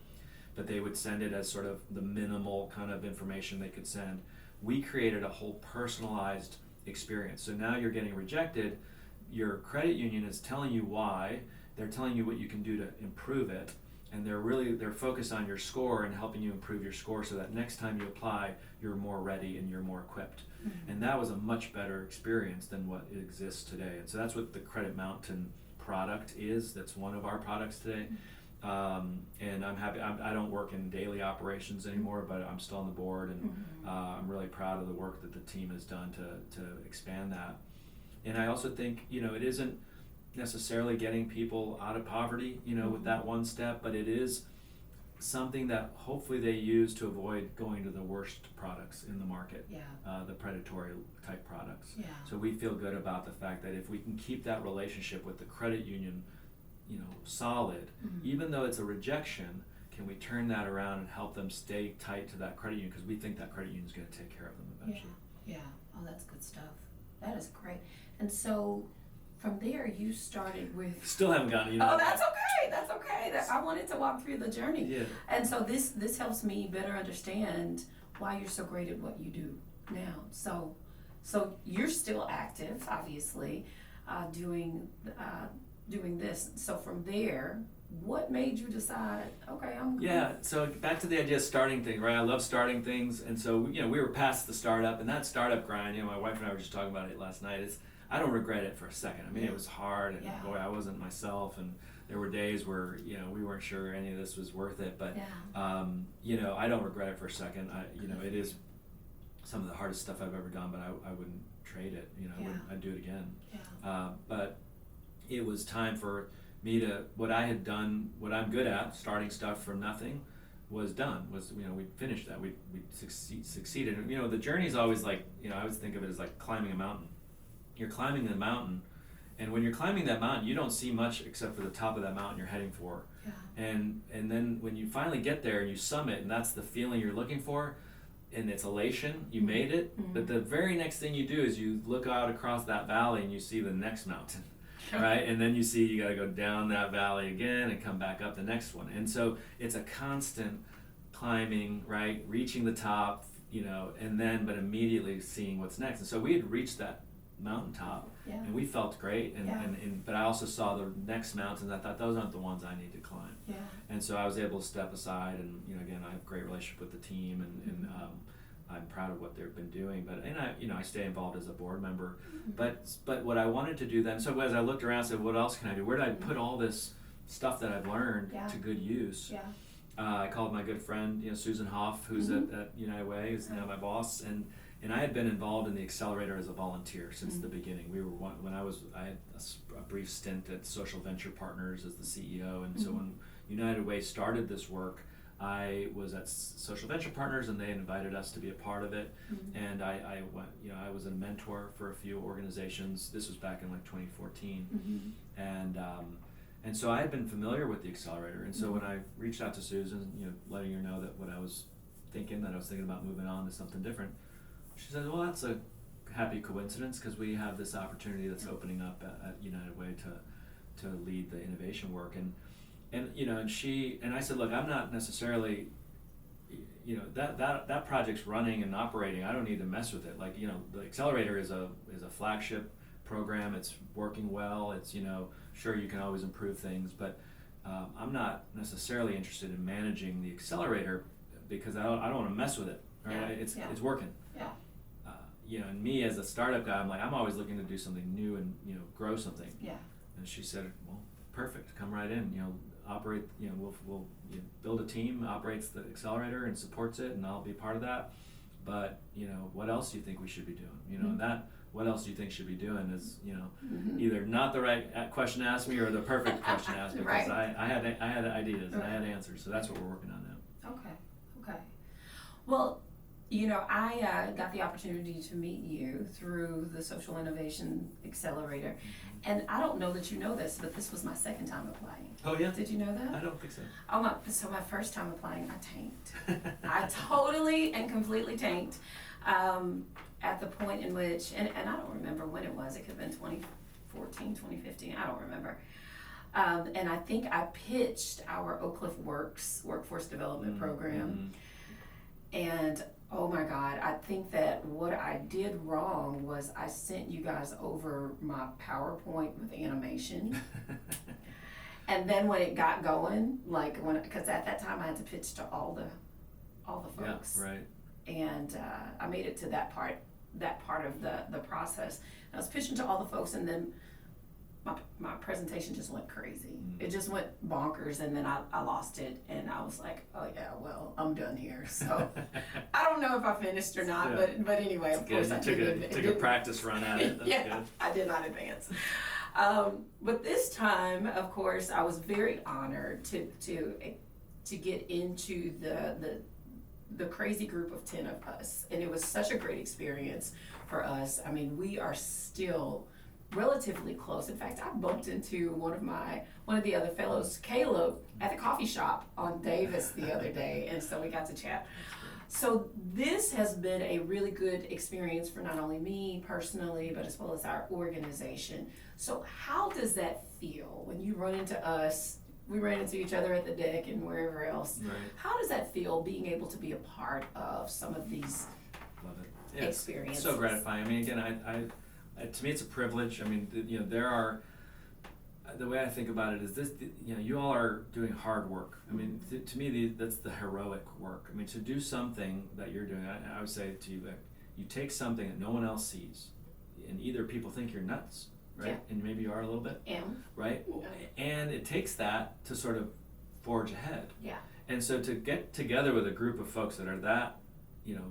but they would send it as sort of the minimal kind of information they could send. We created a whole personalized experience. So now you're getting rejected, your credit union is telling you why, they're telling you what you can do to improve it, and they're focused on your score and helping you improve your score so that next time you apply, you're more ready and you're more equipped. And that was a much better experience than what exists today. And so that's what the Credit Mountain product is. That's one of our products today. And I'm happy. I don't work in daily operations anymore, but I'm still on the board, and I'm really proud of the work that the team has done to expand that. And I also think it isn't necessarily getting people out of poverty, with that one step, but it is something that hopefully they use to avoid going to the worst products in the market, the predatory type products. Yeah. So we feel good about the fact that if we can keep that relationship with the credit union, solid, even though it's a rejection, can we turn that around and help them stay tight to that credit union, because we think that credit union is going to take care of them eventually. Yeah. Oh, that's good stuff. That is great. And so from there, you started with. Still haven't gotten. Oh, that's okay. That's okay. I wanted to walk through the journey. Yeah. And so this helps me better understand why you're so great at what you do now. So you're still active, obviously, doing this. So from there, what made you decide? Okay, I'm. Yeah. So back to the idea of starting things, right? I love starting things, and so we were past the startup, and that startup grind. My wife and I were just talking about it last night. I don't regret it for a second. I mean, it was hard, and boy, I wasn't myself, and there were days where, you know, we weren't sure any of this was worth it, but, Yeah. you know, I don't regret it for a second. You know, it is some of the hardest stuff I've ever done, but I wouldn't trade it, you know, I'd do it again. Yeah. But it was time for me to, what I had done, what I'm good at, starting stuff from nothing, was done. You know, we finished that. We succeeded. And, you know, the journey is always like, you know, I always think of it as like climbing a mountain. You're climbing the mountain, and when you're climbing that mountain, you don't see much except for the top of that mountain you're heading for. Yeah. And then when you finally get there and you summit, and that's the feeling you're looking for, and it's elation, you made it. Mm-hmm. But the very next thing you do is you look out across that valley and you see the next mountain. Right, and then you see you got to go down that valley again and come back up the next one, and so it's a constant climbing, right, reaching the top, you know, and then but immediately seeing what's next. And so we had reached that mountaintop, Yeah. and we felt great, and, Yeah. and but I also saw the next mountains. I thought those aren't the ones I need to climb, Yeah. and so I was able to step aside, and you know, again, I have a great relationship with the team, and I'm proud of what they've been doing, but I stay involved as a board member, but what I wanted to do then, so as I looked around, I said, what else can I do? Where did I put all this stuff that I've learned Yeah. to good use? Yeah. I called my good friend, you know, Susan Hoff, who's at United Way, who's now my boss, and I had been involved in the Accelerator as a volunteer since the beginning. We were I had a brief stint at Social Venture Partners as the CEO, and so when United Way started this work, I was at Social Venture Partners, and they invited us to be a part of it. And I went, you know, I was a mentor for a few organizations. This was back in like 2014, and so I had been familiar with the Accelerator. And so when I reached out to Susan, you know, letting her know that what I was thinking about moving on to something different, she said, "Well, that's a happy coincidence because we have this opportunity that's opening up at United Way to lead the innovation work." And you know, and I said, look, I'm not necessarily, you know, that project's running and operating. I don't need to mess with it. Like, you know, the Accelerator is a flagship program. It's working well. It's, you know, sure, you can always improve things, but I'm not necessarily interested in managing the Accelerator because I don't want to mess with it. Right? Yeah. It's working. Yeah. You know, and me as a startup guy, I'm always looking to do something new and, you know, grow something. Yeah. And she said, well, perfect, come right in, you know, operate, you know, we'll you know, build a team, operates the Accelerator and supports it, and I'll be part of that. But, you know, what else do you think we should be doing? You know, that, what else do you think should be doing is, you know, either not the right question to ask me or the perfect question to ask me, because Right. I had ideas and I had answers, so that's what we're working on now. Okay. Well, you know, I got the opportunity to meet you through the Social Innovation Accelerator, and I don't know that you know this, but this was my second time applying. Oh yeah? Did you know that? I don't think so. So my first time applying, I tanked. I totally and completely tanked. At the point in which, and I don't remember when it was, it could have been 2014, 2015, I don't remember. And I think I pitched our Oak Cliff Works workforce development program. And oh my God, I think that what I did wrong was I sent you guys over my PowerPoint with animation. And then when it got going, like because at that time I had to pitch to all the folks. Yeah, right. And I made it to that part of the process. I was pitching to all the folks, and then my presentation just went crazy. It just went bonkers, and then I lost it, and I was like, oh yeah, well, I'm done here. So I don't know if I finished or not, but anyway, of course I took a practice run at it. That's yeah, good. I did not advance. But this time, of course, I was very honored to get into the crazy group of 10 of us, and it was such a great experience for us. I mean, we are still relatively close. In fact, I bumped into one of the other fellows, Caleb, at the coffee shop on Davis the other day, and so we got to chat. So this has been a really good experience for not only me personally, but as well as our organization. So how does that feel when you run into us? We ran into each other at the deck and wherever else. Right. How does that feel, being able to be a part of some of these Love it. Yeah, experiences? It's so gratifying. I mean, again, I to me it's a privilege. I mean, you know, there are, the way I think about it is this, you know, you all are doing hard work. I mean, to me, that's the heroic work. I mean, to do something that you're doing, I would say to you that you take something that no one else sees, and either people think you're nuts, right? Yeah. And maybe you are a little bit, Am. right? Yeah. And it takes that to sort of forge ahead. Yeah. And so to get together with a group of folks that are that,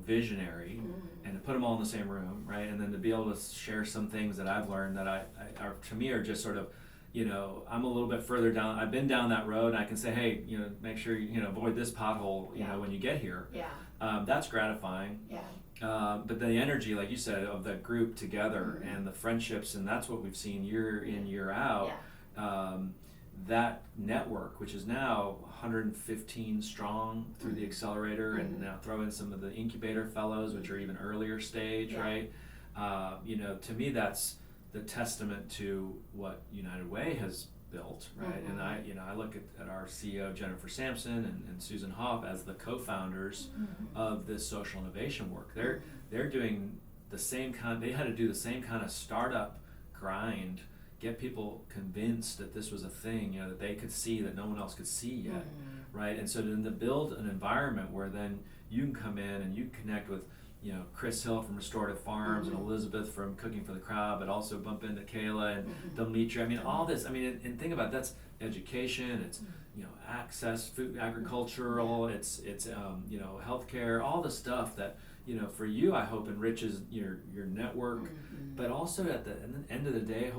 visionary, and to put them all in the same room, right? And then to be able to share some things that I've learned that I are to me are just sort of, I'm a little bit further down. I've been down that road, and I can say, hey, make sure avoid this pothole, when you get here. Yeah. That's gratifying. Yeah. But the energy, like you said, of that group together and the friendships, and that's what we've seen year in, year out. Yeah. That network, which is now 115 strong through the accelerator, and now throw in some of the incubator fellows, which are even earlier stage, right? To me, that's the testament to what United Way has built, right? And I look at our CEO Jennifer Sampson and Susan Hoff as the co-founders of this social innovation work. They're doing the same kind. They had to do the same kind of startup grind, get people convinced that this was a thing, that they could see that no one else could see yet, right? And so then to build an environment where then you can come in and you connect with, Chris Hill from Restorative Farms and Elizabeth from Cooking for the Crowd, but also bump into Kayla and Demetria. I mean, all this. I mean, and think about it, that's education. It's access, food, agricultural. It's healthcare. All the stuff that for you, I hope enriches your network, but also at the end of the day,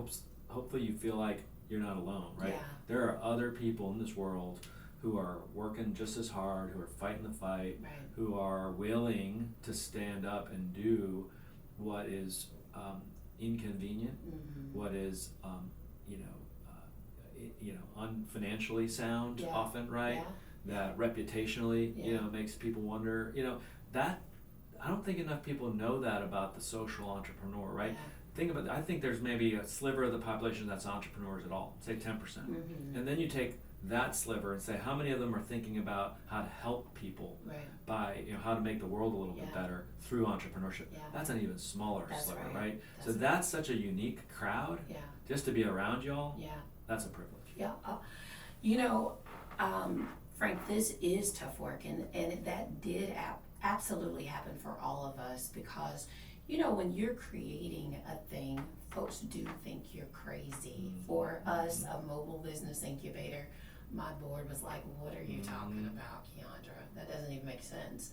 hopefully you feel like you're not alone, right? Yeah. There are other people in this world who are working just as hard, who are fighting the fight, Right. who are willing to stand up and do what is inconvenient, what is unfinancially sound, Yeah. often, right? Yeah. That reputationally, Yeah. makes people wonder. That I don't think enough people know that about the social entrepreneur, right? Yeah. Think about I think there's maybe a sliver of the population that's entrepreneurs at all, say 10%, and then you take that sliver and say how many of them are thinking about how to help people Right. by how to make the world a little bit better through entrepreneurship. Yeah. That's an even smaller That's sliver, right. right? That's So that's such a unique crowd. Yeah. Just to be around y'all, Yeah. that's a privilege. Yeah. Frank, this is tough work, and that did absolutely happen for all of us because, when you're creating a thing, folks do think you're crazy. For us, a mobile business incubator, my board was like, what are you talking about, Keandra? That doesn't even make sense.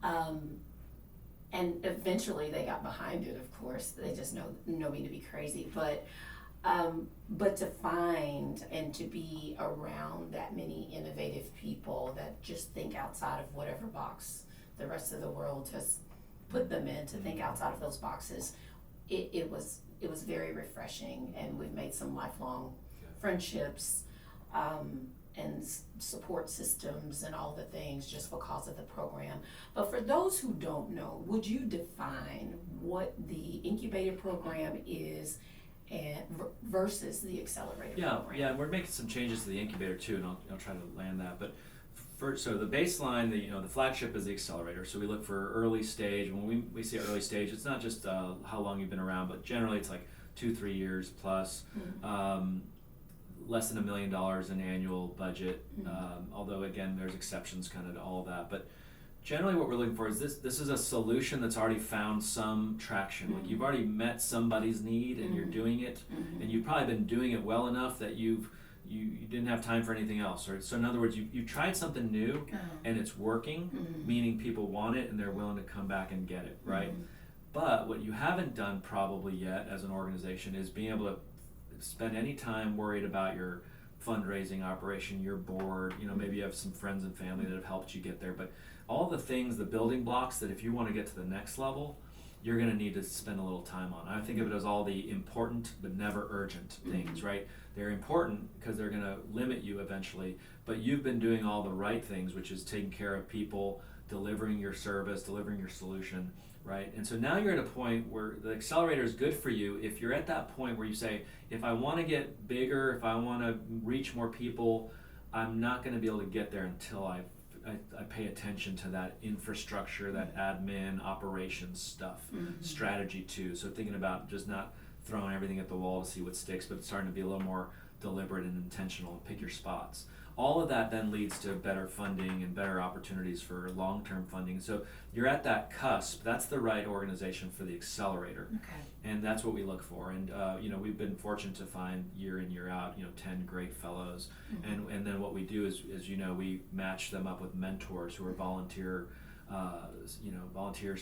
And eventually they got behind it, of course. They just know me to be crazy. But to find and to be around that many innovative people that just think outside of whatever box the rest of the world has put them in, to think outside of those boxes, it was very refreshing, and we've made some lifelong friendships and support systems and all the things just because of the program. But for those who don't know, would you define what the incubator program is and versus the accelerator program? Yeah, we're making some changes to the incubator too, and I'll try to land that. But so the baseline, the flagship is the accelerator. So we look for early stage. When we say early stage, it's not just how long you've been around, but generally it's like 2-3 years plus. Less than $1 million in annual budget. Although again, there's exceptions kind of to all that. But generally, what we're looking for is this is a solution that's already found some traction. Like you've already met somebody's need, and you're doing it, and you've probably been doing it well enough that you didn't have time for anything else. Right? So in other words, you tried something new, and it's working, meaning people want it and they're willing to come back and get it. Right. But what you haven't done probably yet as an organization is being able to spend any time worried about your fundraising operation, your board. Maybe you have some friends and family that have helped you get there, but all the things, the building blocks that if you want to get to the next level, you're going to need to spend a little time on. I think of it as all the important but never urgent things, right? They're important because they're going to limit you eventually, but you've been doing all the right things, which is taking care of people, delivering your service, delivering your solution, right? And so now you're at a point where the accelerator is good for you if you're at that point where you say, if I want to get bigger, if I want to reach more people, I'm not going to be able to get there until I pay attention to that infrastructure, that admin, operations stuff, strategy too. So thinking about just not throwing everything at the wall to see what sticks, but starting to be a little more deliberate and intentional and pick your spots. all of that then leads to better funding and better opportunities for long-term funding. So you're at that cusp. That's the right organization for the accelerator. Okay. And that's what we look for. And we've been fortunate to find year in, year out, 10 great fellows. And then what we do is we match them up with mentors who are volunteers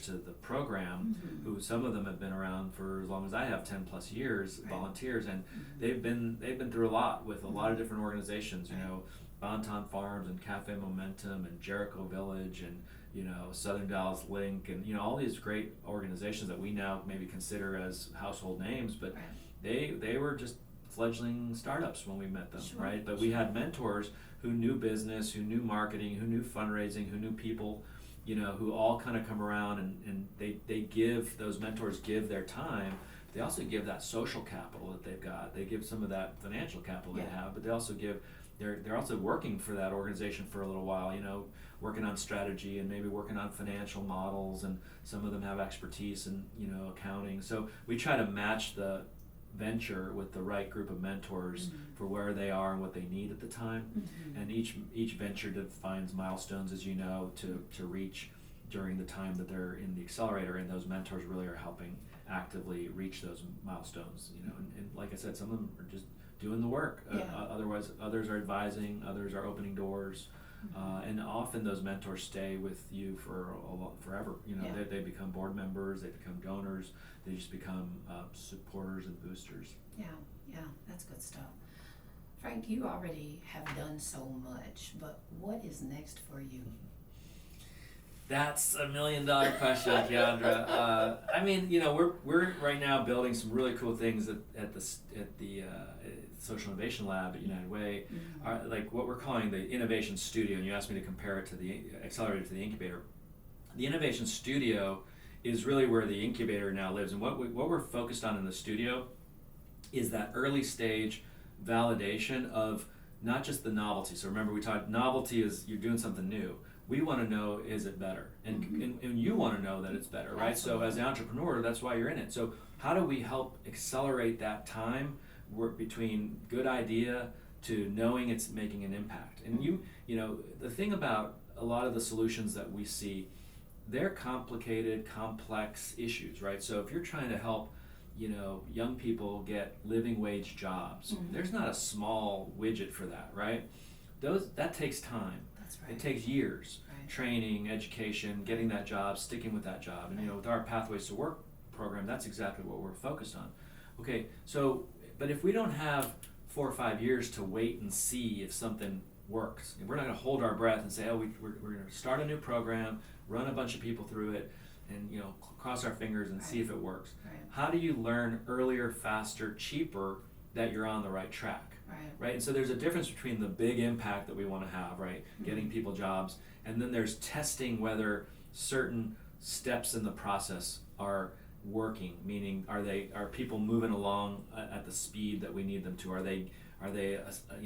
to the program, who some of them have been around for as long as I have, 10 plus years, volunteers, and they've been through a lot with a lot of different organizations, Bonton Farms and Cafe Momentum and Jericho Village and Southern Dallas Link and all these great organizations that we now maybe consider as household names, but they were just fledgling startups when we met them, right? But we had mentors who knew business, who knew marketing, who knew fundraising, who knew people, who all kind of come around and those mentors give their time. They also give that social capital that they've got. They give some of that financial capital they have, but they also they're also working for that organization for a little while, working on strategy and maybe working on financial models, and some of them have expertise in, accounting. So we try to match the venture with the right group of mentors for where they are and what they need at the time. And each venture defines milestones, as to reach during the time that they're in the accelerator, and those mentors really are helping actively reach those milestones, and like I said, some of them are just doing the work. Otherwise, others are advising, others are opening doors, and often those mentors stay with you for forever. They become board members, they become donors, they just become supporters and boosters. Yeah, that's good stuff. Frank, you already have done so much, but what is next for you? That's $1 million question, Keandra. We're right now building some really cool things at the Social Innovation Lab at United Way, like what we're calling the Innovation Studio. And you asked me to compare it to the accelerator, to the Incubator. The Innovation Studio is really where the Incubator now lives, and what we're focused on in the studio is that early stage validation of not just the novelty. So remember, we talked novelty is you're doing something new. We want to know, is it better? And you want to know that it's better, right? Absolutely. So as an entrepreneur, that's why you're in it. So how do we help accelerate that time between good idea to knowing it's making an impact? And the thing about a lot of the solutions that we see, they're complicated, complex issues, right? So if you're trying to help young people get living wage jobs, there's not a small widget for that, right? That takes time. Right. It takes years, training, education, getting that job, sticking with that job. And with our Pathways to Work program, that's exactly what we're focused on. Okay, so, but if we don't have 4 or 5 years to wait and see if something works, we're not going to hold our breath and say, we're going to start a new program, run a bunch of people through it, and cross our fingers and see if it works. How do you learn earlier, faster, cheaper that you're on the right track? Right? And so there's a difference between the big impact that we want to have, right? Getting people jobs, and then there's testing whether certain steps in the process are working, meaning are people moving along at the speed that we need them to? Are they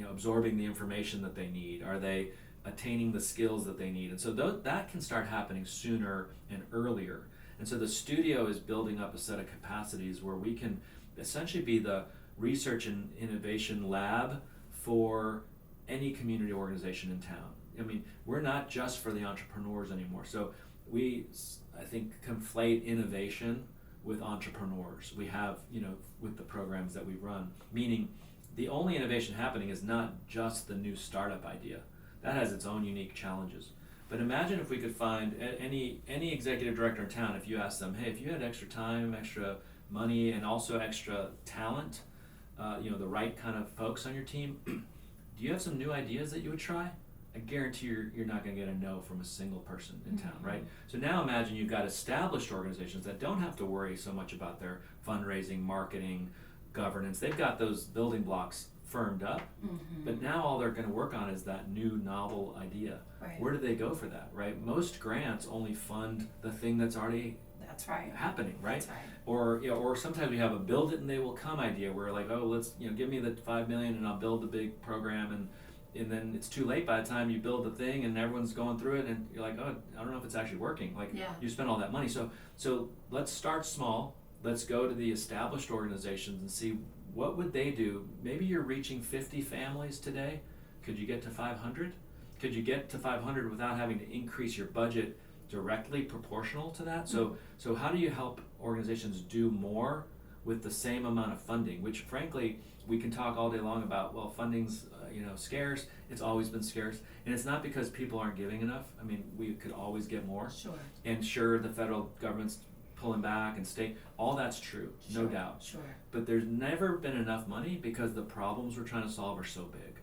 absorbing the information that they need? Are they attaining the skills that they need? And so that can start happening sooner and earlier. And so the studio is building up a set of capacities where we can essentially be the research and innovation lab for any community organization in town. We're not just for the entrepreneurs anymore. So we, I think, conflate innovation with entrepreneurs. We have, with the programs that we run, meaning the only innovation happening is not just the new startup idea. That has its own unique challenges. But imagine if we could find any executive director in town, if you asked them, hey, if you had extra time, extra money, and also extra talent, the right kind of folks on your team, do you have some new ideas that you would try? I guarantee you're not going to get a no from a single person in town, right? So now imagine you've got established organizations that don't have to worry so much about their fundraising, marketing, governance. They've got those building blocks firmed up, but now all they're going to work on is that new novel idea. Where do they go for that, right? Most grants only fund the thing that's already happening, right? That's right. Or sometimes we have a build it and they will come idea where like, let's give me the $5 million and I'll build the big program, and then it's too late by the time you build the thing and everyone's going through it and you're like, I don't know if it's actually working. You spent all that money. So let's start small. Let's go to the established organizations and see what would they do. Maybe you're reaching 50 families today. Could you get to 500? Could you get to 500 without having to increase your budget directly proportional to that? So how do you help organizations do more with the same amount of funding? Which frankly, we can talk all day long about, well, funding's scarce. It's always been scarce, and it's not because people aren't giving enough. I mean, we could always get more. Sure. And sure, the federal government's pulling back, and state, all that's true, no doubt. Sure. But there's never been enough money because the problems we're trying to solve are so big,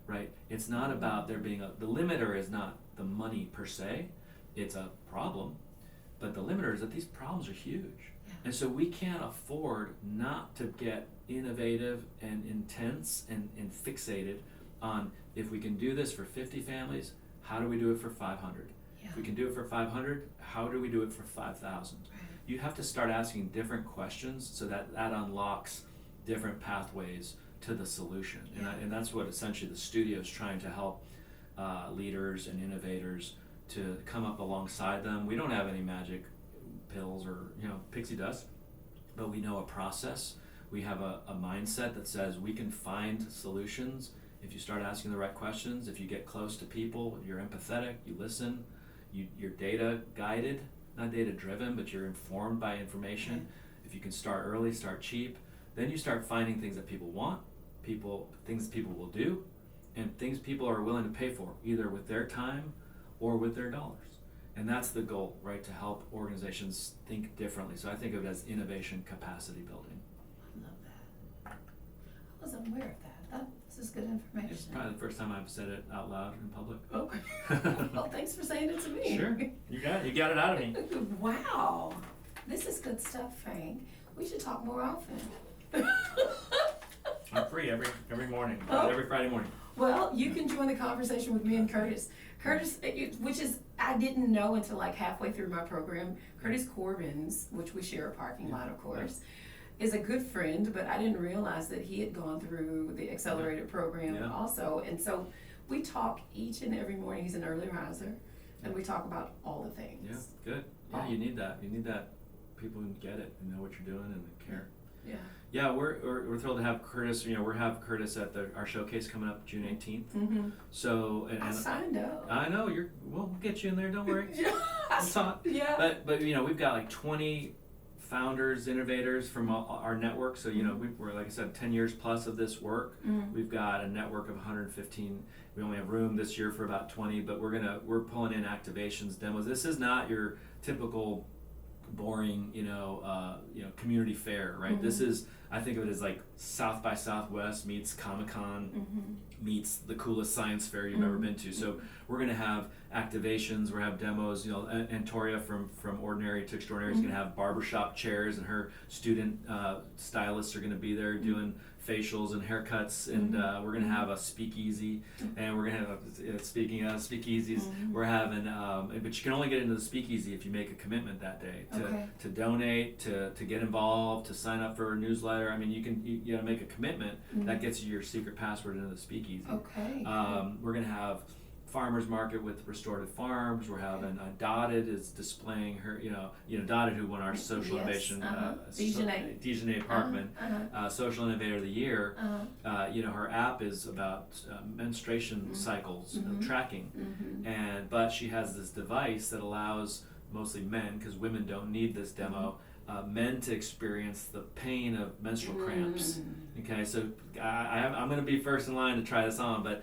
right? It's not about there being the limiter is not the money per se, it's a problem, but the limiter is that these problems are huge. Yeah. And so we can't afford not to get innovative and intense and fixated on, if we can do this for 50 families, how do we do it for 500? Yeah. If we can do it for 500, how do we do it for 5,000? Right. You have to start asking different questions so that unlocks different pathways to the solution. Yeah. And that's what essentially the studio is trying to help leaders and innovators to come up alongside them. We don't have any magic pills or pixie dust, but we know a process. We have a mindset that says we can find solutions if you start asking the right questions, if you get close to people, you're empathetic, you listen, you're data guided, not data driven, but you're informed by information. Right. If you can start early, start cheap, then you start finding things that people want, things people will do, and things people are willing to pay for, either with their time or with their dollars. And that's the goal, right? To help organizations think differently. So I think of it as innovation capacity building. I love that. I wasn't aware of that. This is good information. It's probably the first time I've said it out loud in public. Okay. Well, thanks for saying it to me. Sure. You got it out of me. Wow. This is good stuff, Frank. We should talk more often. I'm free every morning, Oh. every Friday morning. Well, you can join the conversation with me and Curtis. Curtis, which is, I didn't know until like halfway through my program, Curtis Corbin's, which we share a parking lot, of course, is a good friend, but I didn't realize that he had gone through the accelerated program also. And so we talk each and every morning. He's an early riser, and we talk about all the things. Yeah, good. Yeah, you need that. You need that. People who get it and know what you're doing and care. Yeah. Yeah, we're thrilled to have Curtis. We have Curtis at our showcase coming up June 18th. Mm-hmm. So I signed up. I know we'll get you in there. Don't worry. We'll talk. Yeah. But we've got like 20 founders, innovators from our network. So we're, like I said, 10 years plus of this work. Mm-hmm. We've got a network of 115. We only have room this year for about 20, but we're pulling in activations, demos. This is not your typical boring community fair, right? Mm-hmm. This is, I think of it as like South by Southwest meets Comic-Con Mm-hmm. meets the coolest science fair you've ever been to. So we're going to have activations, we're going to have demos. Antoria from Ordinary to Extraordinary is going to have barbershop chairs, and her student stylists are going to be there doing facials and haircuts, and we're going to have a speakeasy, and we're going to have speaking of speakeasies, we're having but you can only get into the speakeasy if you make a commitment that day to donate, to get involved, to sign up for a newsletter. I mean, you gotta make a commitment that gets you your secret password into the speakeasy. Okay. We're going to have farmers market with restorative farms. We're having Dotted is displaying her, Dotted, who won our social innovation, Dejanay Parkman, social innovator of the year. Her app is about menstruation cycles, tracking, but she has this device that allows mostly men, because women don't need this demo, men to experience the pain of menstrual cramps. Okay, so I'm going to be first in line to try this on, but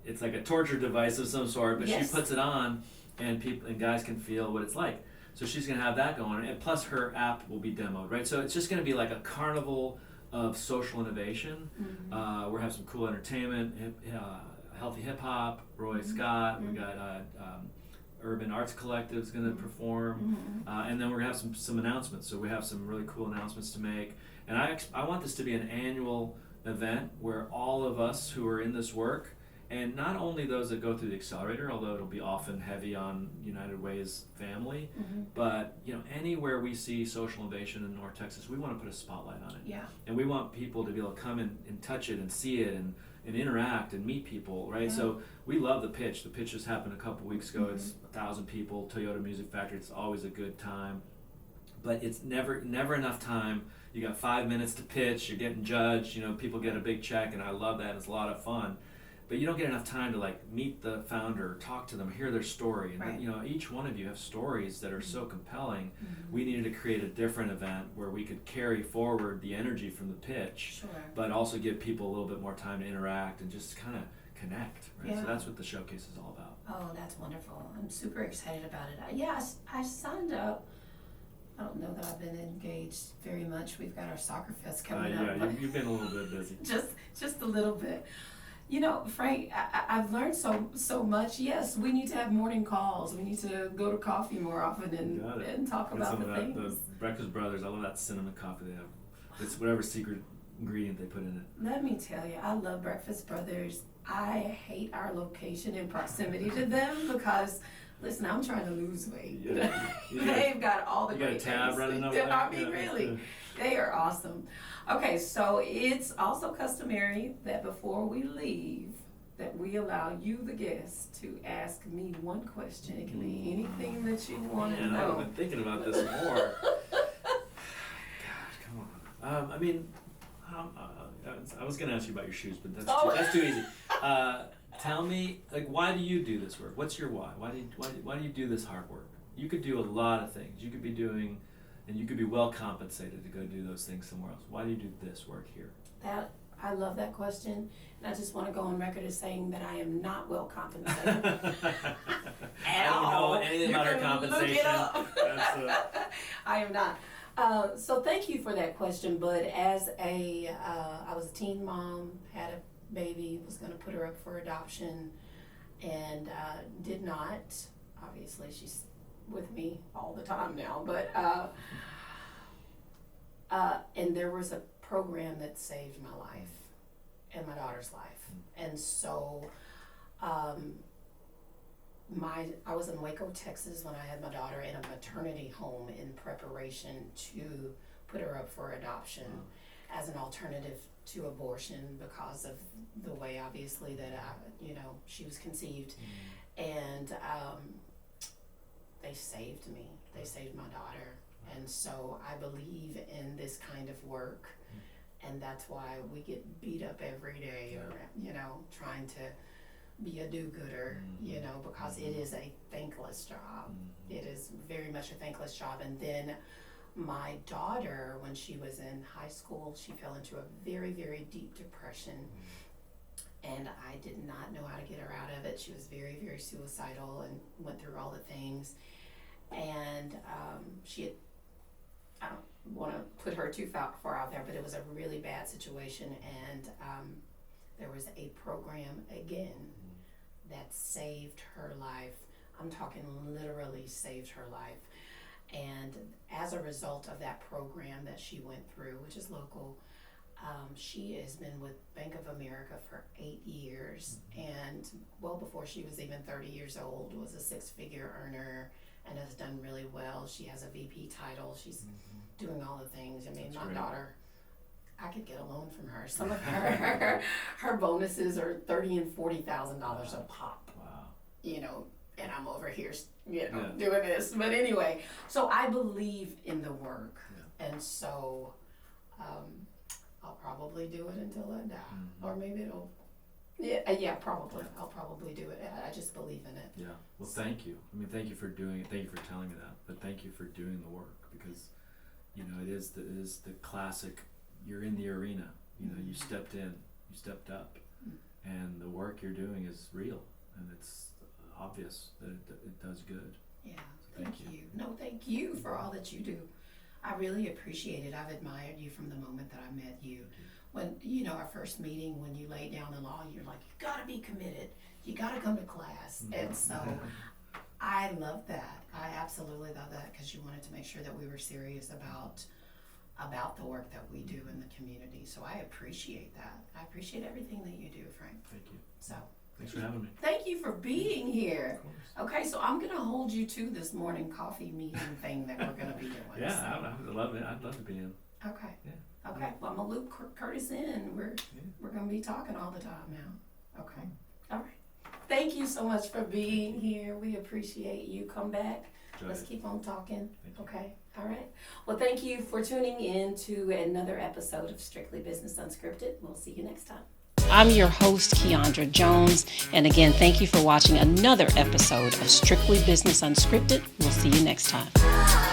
it's like a torture device of some sort, but she puts it on, and people and guys can feel what it's like. So she's going to have that going, and plus her app will be demoed, right? So it's just going to be like a carnival of social innovation. We're going to have some cool entertainment, healthy hip hop, Roy Scott. We got Urban Arts Collective is going to perform, and then we're going to have some announcements. So we have some really cool announcements to make, and I want this to be an annual event where all of us who are in this work, and not only those that go through the accelerator, although it'll be often heavy on United Way's family, but anywhere we see social innovation in North Texas, we want to put a spotlight on it. Yeah. And we want people to be able to come and touch it and see it and interact and meet people, right? Yeah. So we love the pitch. The pitch just happened a couple weeks ago. It's 1,000 people, Toyota Music Factory. It's always a good time, but it's never enough time. You got 5 minutes to pitch. You're getting judged. People get a big check, and I love that. It's a lot of fun. but you don't get enough time to like meet the founder, talk to them, hear their story. And Right. then, you know, each one of you have stories that are so compelling. We needed to create a different event where we could carry forward the energy from the pitch, Sure. but also give people a little bit more time to interact and just kind of connect, right? Yeah. So that's what the showcase is all about. Oh, that's wonderful. I'm super excited about it. I signed up. I don't know that I've been engaged very much. We've got our soccer fest coming up. Yeah, you've been a little bit busy. Just a little bit. You know, Frank, I've learned so much. Yes, we need to have morning calls. We need to go to coffee more often and talk Get about some the of that, things. the Breakfast Brothers, I love that cinnamon coffee they have. It's whatever secret ingredient they put in it. Let me tell you, I love Breakfast Brothers. I hate our location and proximity to them because, listen, I'm trying to lose weight. Yeah. They've got all the You got a great tab things. running up I there? mean, Yeah. really, they are awesome. Okay, so it's also customary that before we leave, that we allow you, the guest, to ask me one question. It can be anything that you want to Man, know. I've been thinking about this more. God, come on. I mean, I was going to ask you about your shoes, but that's too easy. Tell me, like, why do you do this work? What's your why? Why do you do this hard work? You could do a lot of things. You could be doing, and you could be well compensated to go do those things somewhere else. Why do you do this work here? I love that question, and I just want to go on record as saying that I am not well compensated I don't know anything about her compensation. I am not. So thank you for that question, Bud. As I was a teen mom, had a baby, was going to put her up for adoption, and did not. Obviously, she's with me all the time now, but and there was a program that saved my life and my daughter's life, and so I was in Waco, Texas when I had my daughter in a maternity home in preparation to put her up for adoption as an alternative to abortion because of the way obviously that she was conceived, and they saved me. They saved my daughter, and so I believe in this kind of work, and that's why we get beat up every day, trying to be a do-gooder, because it is a thankless job. It is very much a thankless job. And then my daughter, when she was in high school, she fell into a very, very deep depression, and I did not know how to get her out of it. She was very, very suicidal and went through all the things, and I don't want to put her too far out there, but it was a really bad situation, and there was a program again that saved her life. I'm talking literally saved her life. And as a result of that program that she went through, which is local, she has been with Bank of America for 8 years, and well before she was even 30 years old, was a six-figure earner and has done really well. She has a VP title. She's doing all the things. I mean, That's my great. daughter, I could get a loan from her. Some of her bonuses are $30,000 and $40,000 a pop. Wow. And I'm over here, doing this. But anyway, so I believe in the work, and so I'll probably do it until I die, or maybe it'll. Probably. I'll probably do it. I just believe in it. Yeah. Well, thank you. I mean, thank you for doing it. Thank you for telling me that. But thank you for doing the work, because, it is the classic. You're in the arena. You stepped in. You stepped up, and the work you're doing is real, and it's obvious that it does good. Yeah. So Thank you. No, thank you for all that you do. I really appreciate it. I've admired you from the moment that I met you. When, our first meeting, when you laid down the law, you're like, you gotta be committed. You gotta come to class. And so I love that. I absolutely love that, because you wanted to make sure that we were serious about the work that we do in the community. So I appreciate that. I appreciate everything that you do, Frank. Thank you. So Thanks for having me. thank you for being here. Of course. Okay, so I'm gonna hold you to this morning coffee meeting thing that we're gonna be doing. Yeah, So. I would love it. I'd love to be in. Okay. Yeah. Okay. Well, I'm gonna loop Curtis in. We're gonna be talking all the time now. Okay. All right. Thank you so much for being here. We appreciate you. Come back. Enjoy Let's it. keep on talking. Thank you. Okay. All right. Well, thank you for tuning in to another episode of Strictly Business Unscripted. We'll see you next time. I'm your host, Keandra Jones. And again, thank you for watching another episode of Strictly Business Unscripted. We'll see you next time.